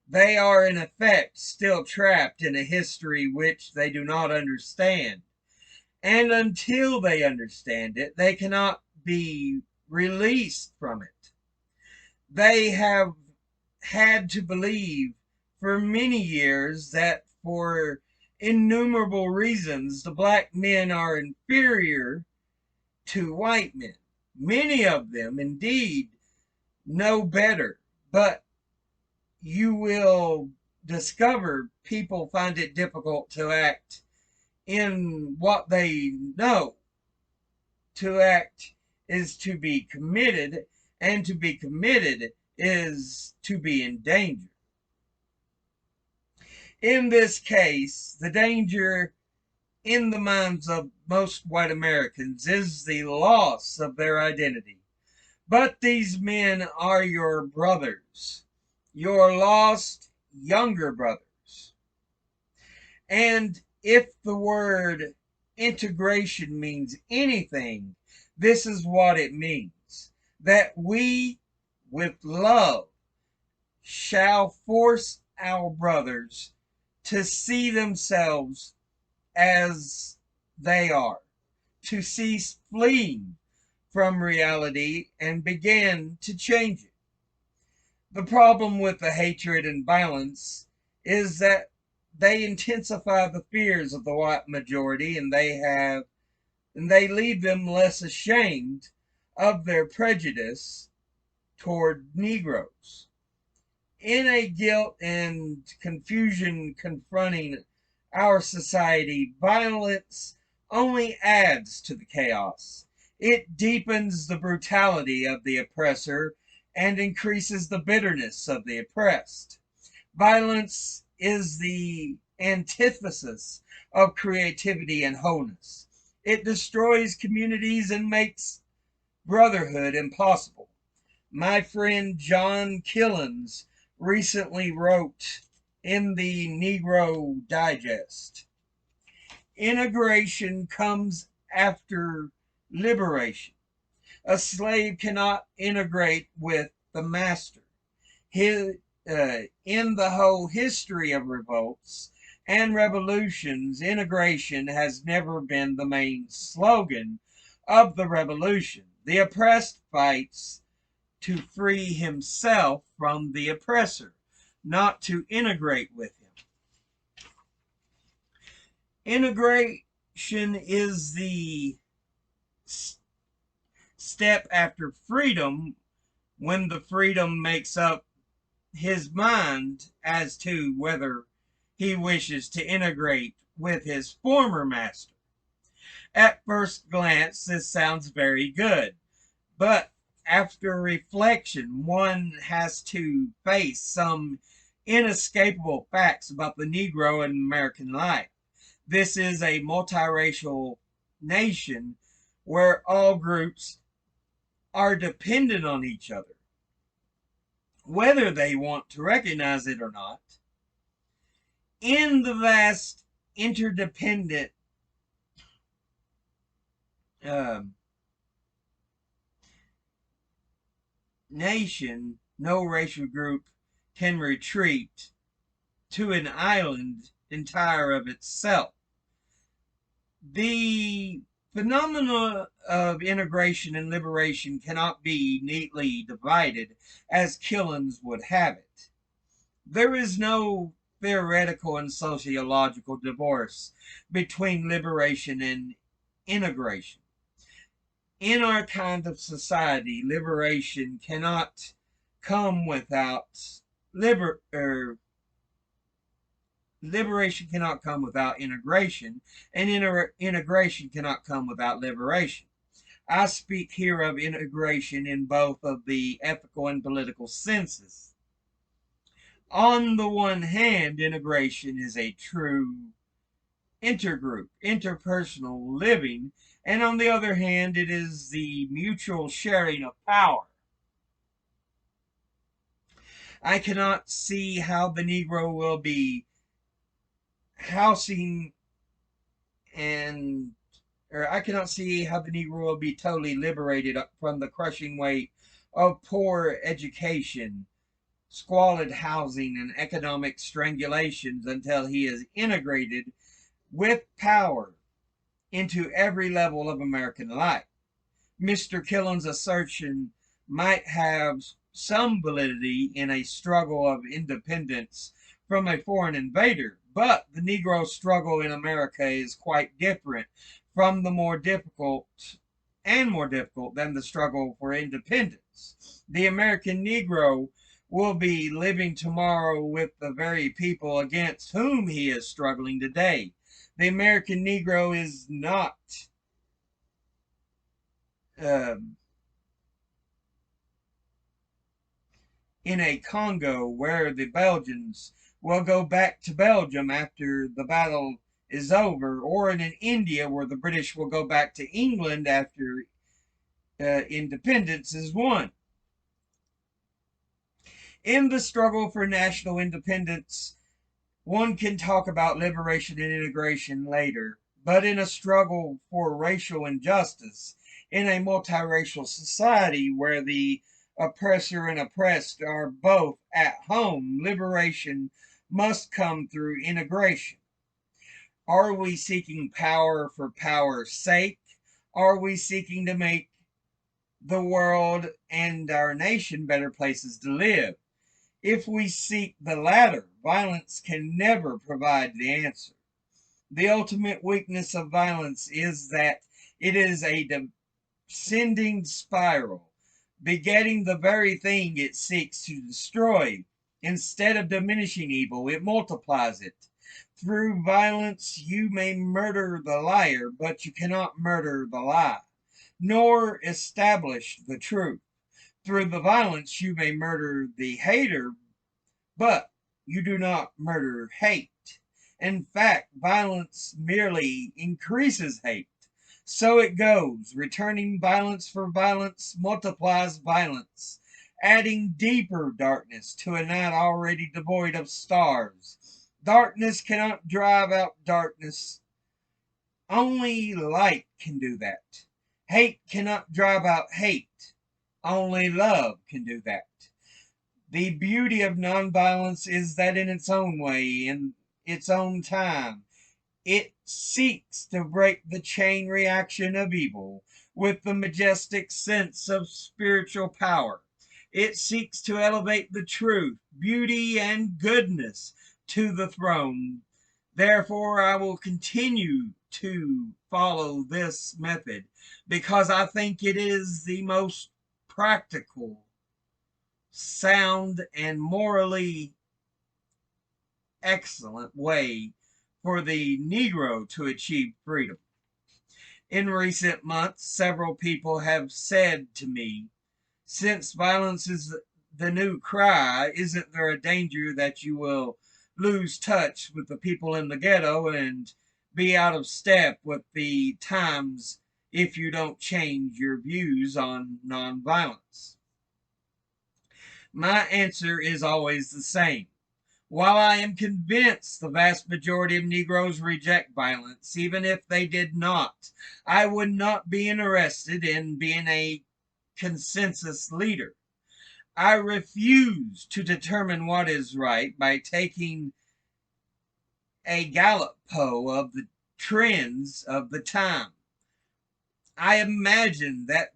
They are, in effect, still trapped in a history which they do not understand. And until they understand it, they cannot be released from it. They have had to believe for many years that for innumerable reasons the black men are inferior to white men. Many of them, indeed, know better, but you will discover people find it difficult to act in what they know. To act is to be committed, and to be committed is to be in danger. In this case, the danger in the minds of most white Americans is the loss of their identity. But these men are your brothers, your lost younger brothers. And if the word integration means anything, this is what it means: that we, with love, shall force our brothers to see themselves as they are, to cease fleeing from reality and begin to change it. The problem with the hatred and violence is that they intensify the fears of the white majority, and they leave them less ashamed of their prejudice toward Negroes. In a guilt and confusion confronting our society, violence only adds to the chaos. It deepens the brutality of the oppressor and increases the bitterness of the oppressed. Violence is the antithesis of creativity and wholeness. It destroys communities and makes brotherhood impossible. My friend John Killens recently wrote in the Negro Digest: integration comes after liberation. A slave cannot integrate with the master. His, in the whole history of revolts and revolutions, integration has never been the main slogan of the revolution. The oppressed fights to free himself from the oppressor, not to integrate with him. Integration is the step after freedom, when the freedom makes up his mind as to whether he wishes to integrate with his former master. At first glance, this sounds very good, but after reflection, one has to face some inescapable facts about the Negro in American life. This is a multiracial nation where all groups are dependent on each other, whether they want to recognize it or not. In the vast interdependent nation, no racial group can retreat to an island entire of itself. The phenomena of integration and liberation cannot be neatly divided as Killens would have it. There is no theoretical and sociological divorce between liberation and integration. In our kind of society, liberation cannot come without liberation cannot come without integration, and integration cannot come without liberation. I speak here of integration in both of the ethical and political senses. On the one hand, integration is a true intergroup, interpersonal living, and on the other hand, it is the mutual sharing of power. I cannot see how the Negro will be housing and or I cannot see how the Negro will be totally liberated from the crushing weight of poor education, squalid housing, and economic strangulations until he is integrated with power into every level of American life. Mr. Killen's assertion might have some validity in a struggle of independence from a foreign invader, but the Negro struggle in America is quite different from the more difficult than the struggle for independence. The American Negro will be living tomorrow with the very people against whom he is struggling today. The American Negro is not in a Congo where the Belgians will go back to Belgium after the battle is over, or in India where the British will go back to England after independence is won. In the struggle for national independence, one can talk about liberation and integration later, but in a struggle for racial injustice, in a multiracial society where the oppressor and oppressed are both at home, liberation must come through integration. Are we seeking power for power's sake? Are we seeking to make the world and our nation better places to live? If we seek the latter, violence can never provide the answer. The ultimate weakness of violence is that it is a descending spiral, begetting the very thing it seeks to destroy. Instead of diminishing evil, it multiplies it. Through violence, you may murder the liar, but you cannot murder the lie, nor establish the truth. Through the violence, you may murder the hater, but you do not murder hate. In fact, violence merely increases hate. So it goes. Returning violence for violence multiplies violence, adding deeper darkness to a night already devoid of stars. Darkness cannot drive out darkness. Only light can do that. Hate cannot drive out hate. Only love can do that. The beauty of nonviolence is that in its own way, in its own time, it seeks to break the chain reaction of evil with the majestic sense of spiritual power. It seeks to elevate the truth, beauty, and goodness to the throne. Therefore, I will continue to follow this method because I think it is the most practical, sound, and morally excellent way for the Negro to achieve freedom. In recent months, several people have said to me, since violence is the new cry, isn't there a danger that you will lose touch with the people in the ghetto and be out of step with the times if you don't change your views on nonviolence? My answer is always the same. While I am convinced the vast majority of Negroes reject violence, even if they did not, I would not be interested in being a consensus leader. I refuse to determine what is right by taking a Gallup poll of the trends of the time. I imagine that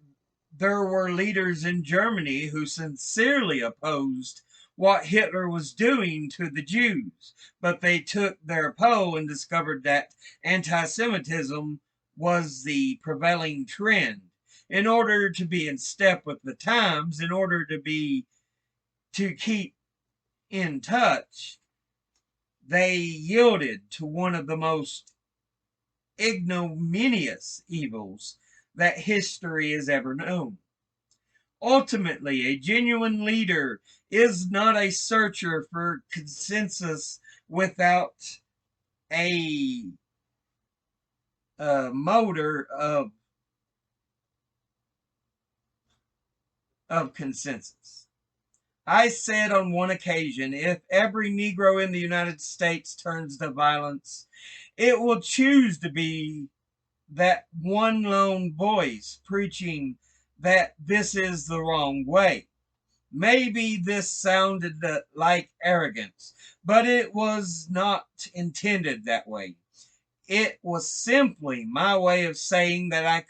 there were leaders in Germany who sincerely opposed what Hitler was doing to the Jews, but they took their poll and discovered that anti Semitism was the prevailing trend. In order to be in step with the times, in order to keep in touch, they yielded to one of the most ignominious evils that history has ever known. Ultimately, a genuine leader is not a searcher for consensus without a motor of consensus. I said on one occasion, if every Negro in the United States turns to violence, it will choose to be that one lone voice preaching that this is the wrong way. Maybe this sounded like arrogance, but it was not intended that way. It was simply my way of saying that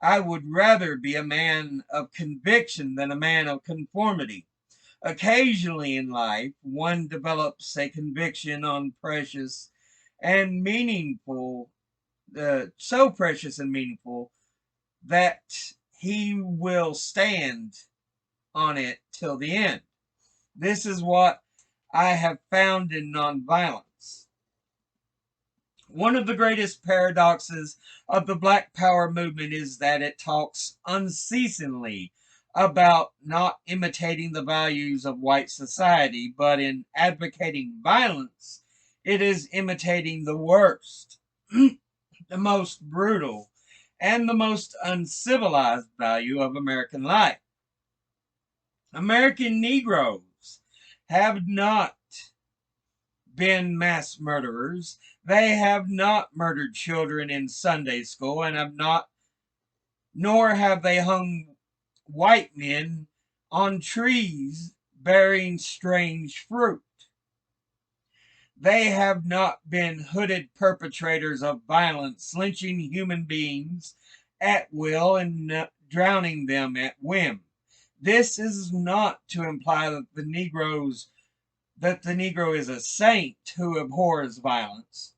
I would rather be a man of conviction than a man of conformity. Occasionally in life, one develops a conviction on precious and meaningful, so precious and meaningful that he will stand on it till the end. This is what I have found in nonviolence. One of the greatest paradoxes of the Black Power movement is that it talks unceasingly about not imitating the values of white society, but in advocating violence, it is imitating the worst, the most brutal, and the most uncivilized value of American life. American Negroes have not been mass murderers. They have not murdered children in Sunday school and have not, nor have they hung white men on trees bearing strange fruit. They have not been hooded perpetrators of violence, lynching human beings at will and drowning them at whim. This is not to imply that the Negro is a saint who abhors violence.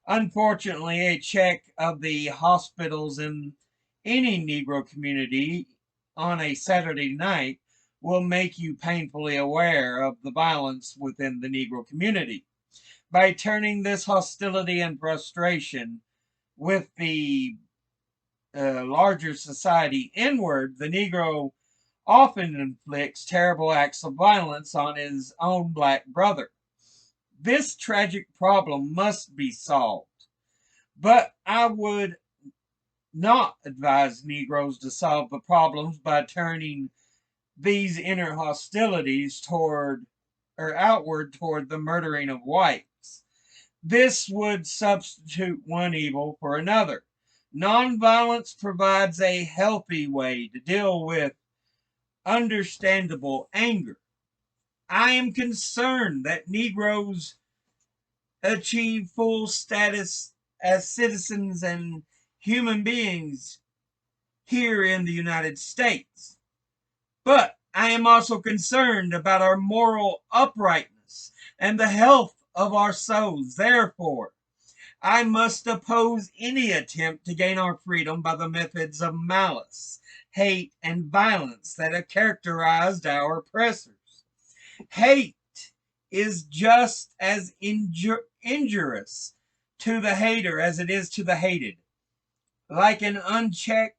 Unfortunately, a check of the hospitals in any Negro community on a Saturday night will make you painfully aware of the violence within the Negro community. By turning this hostility and frustration with the larger society inward, the Negro often inflicts terrible acts of violence on his own black brother. This tragic problem must be solved, but I would not advise Negroes to solve the problems by turning these inner hostilities toward or outward toward the murdering of whites. This would substitute one evil for another. Nonviolence provides a healthy way to deal with understandable anger. I am concerned that Negroes achieve full status as citizens and human beings here in the United States. But I am also concerned about our moral uprightness and the health of our souls. Therefore, I must oppose any attempt to gain our freedom by the methods of malice, hate, and violence that have characterized our oppressors. Hate is just as injurious to the hater as it is to the hated. Like an unchecked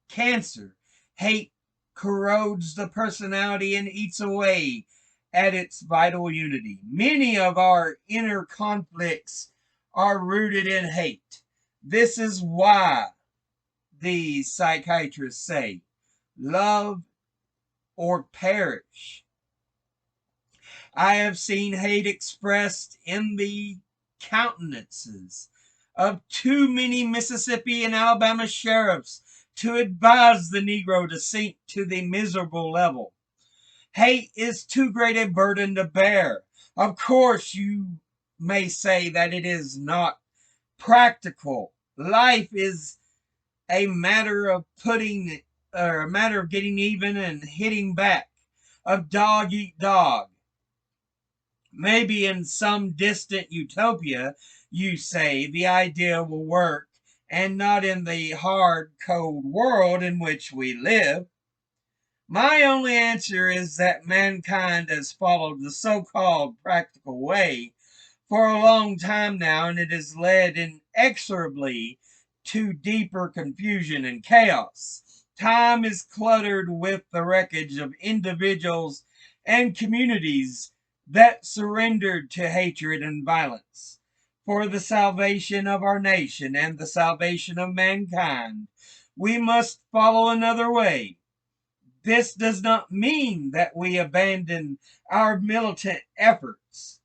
cancer, hate corrodes the personality and eats away at its vital unity. Many of our inner conflicts are rooted in hate. This is why the psychiatrists say, love or perish. I have seen hate expressed in the countenances of too many Mississippi and Alabama sheriffs to advise the Negro to sink to the miserable level. Hate is too great a burden to bear. Of course, you may say that it is not practical. Life is a matter of a matter of getting even and hitting back, of dog eat dog. Maybe in some distant utopia, you say, the idea will work, and not in the hard, cold world in which we live. My only answer is that mankind has followed the so-called practical way for a long time now, and it has led inexorably to deeper confusion and chaos. Time is cluttered with the wreckage of individuals and communities that surrendered to hatred and violence. For the salvation of our nation and the salvation of mankind, we must follow another way. This does not mean that we abandon our militant efforts.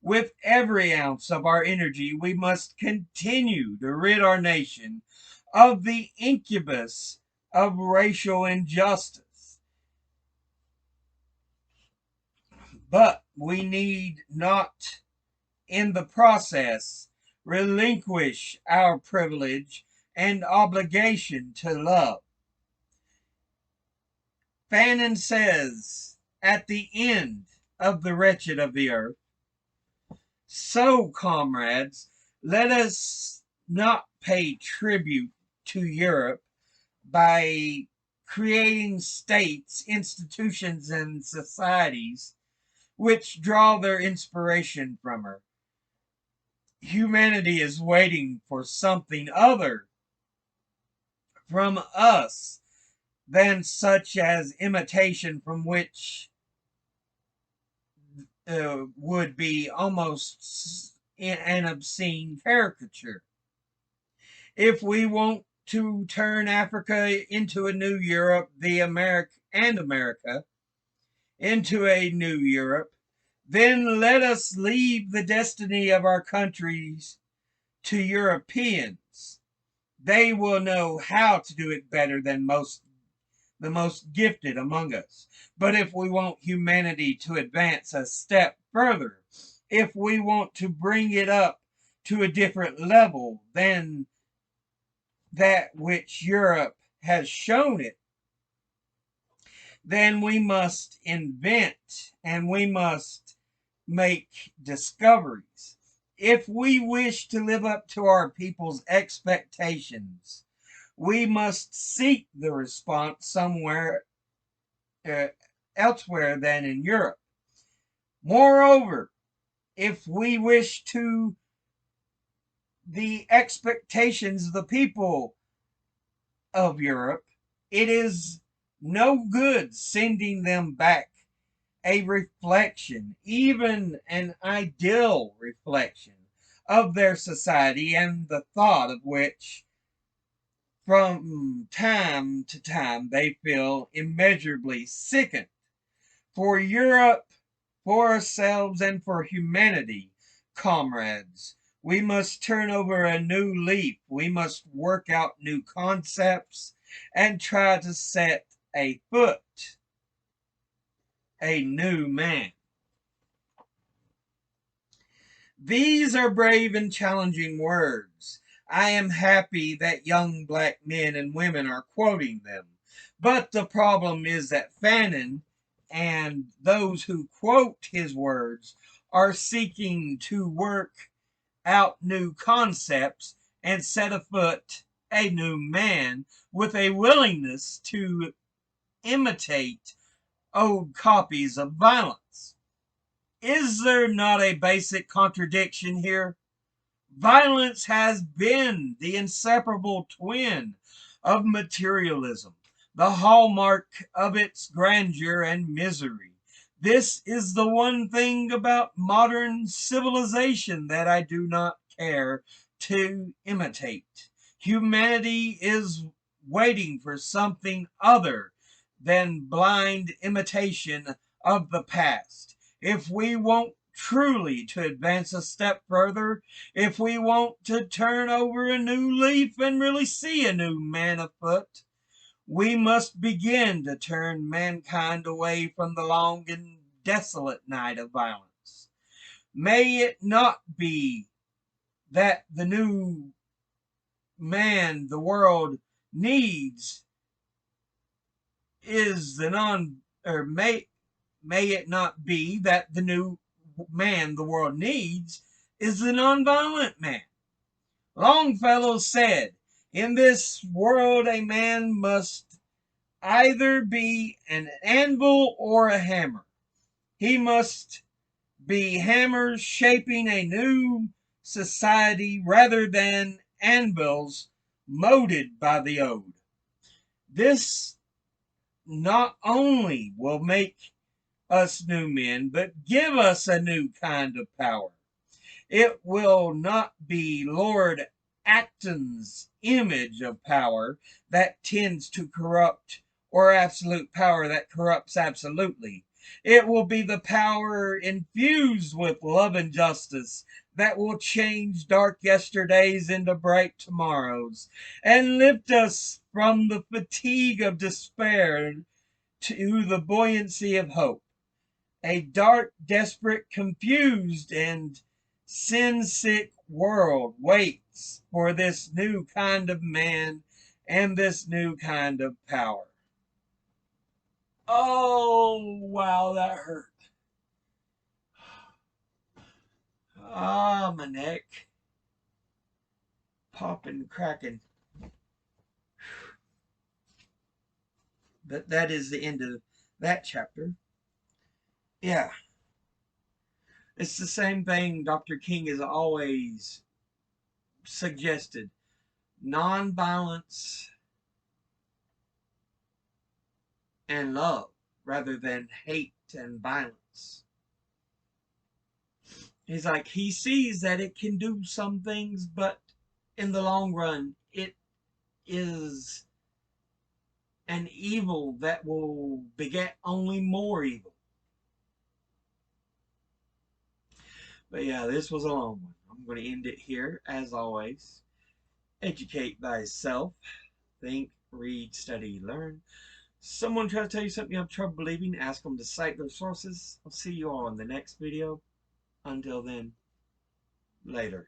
With every ounce of our energy, we must continue to rid our nation of the incubus of racial injustice. But we need not, in the process, relinquish our privilege and obligation to love. Fanon says, at the end of the wretched of the earth, so, comrades, let us not pay tribute to Europe by creating states, institutions, and societies which draw their inspiration from her. Humanity is waiting for something other from us than such as imitation, from which would be almost an obscene caricature. If we want to turn Africa into a new Europe, America into a new Europe, then let us leave the destiny of our countries to Europeans. They will know how to do it better than the most gifted among us. But if we want humanity to advance a step further, if we want to bring it up to a different level than that which Europe has shown it, then we must invent and we must make discoveries. If we wish to live up to our people's expectations, we must seek the response somewhere uh, elsewhere than in Europe. Moreover, if we wish to the expectations of the people of Europe, it is no good sending them back a reflection, even an ideal reflection of their society, and the thought of which from time to time they feel immeasurably sickened. For Europe, for ourselves, and for humanity, comrades, we must turn over a new leaf. We must work out new concepts and try to set afoot a new man. These are brave and challenging words. I am happy that young black men and women are quoting them. But the problem is that Fanon and those who quote his words are seeking to work out new concepts and set afoot a new man with a willingness to imitate old copies of violence. Is there not a basic contradiction here? Violence has been the inseparable twin of materialism, the hallmark of its grandeur and misery. This is the one thing about modern civilization that I do not care to imitate. Humanity is waiting for something other than blind imitation of the past. If we want truly to advance a step further, if we want to turn over a new leaf and really see a new man afoot, we must begin to turn mankind away from the long and desolate night of violence. May it not be that the new man the world needs is the non or may it not be that the new man the world needs is the nonviolent man. Longfellow said, in this world a man must either be an anvil or a hammer. He must be hammers shaping a new society rather than anvils molded by the old. This not only will make us new men, but give us a new kind of power. It will not be Lord Acton's image of power that tends to corrupt, or absolute power that corrupts absolutely. It will be the power infused with love and justice that will change dark yesterdays into bright tomorrows and lift us from the fatigue of despair to the buoyancy of hope. A dark, desperate, confused, and sin-sick world waits for this new kind of man and this new kind of power. Oh, wow, that hurt. Ah, my neck. Popping, cracking. But that is the end of that chapter. Yeah. It's the same thing Dr. King has always suggested. Nonviolence and love rather than hate and violence. He's like, he sees that it can do some things, but in the long run, it is an evil that will beget only more evil. But yeah, this was a long one. I'm going to end it here, as always. Educate thyself. Think, read, study, learn. Someone try to tell you something you have trouble believing, ask them to cite those sources. I'll see you all in the next video. Until then, later.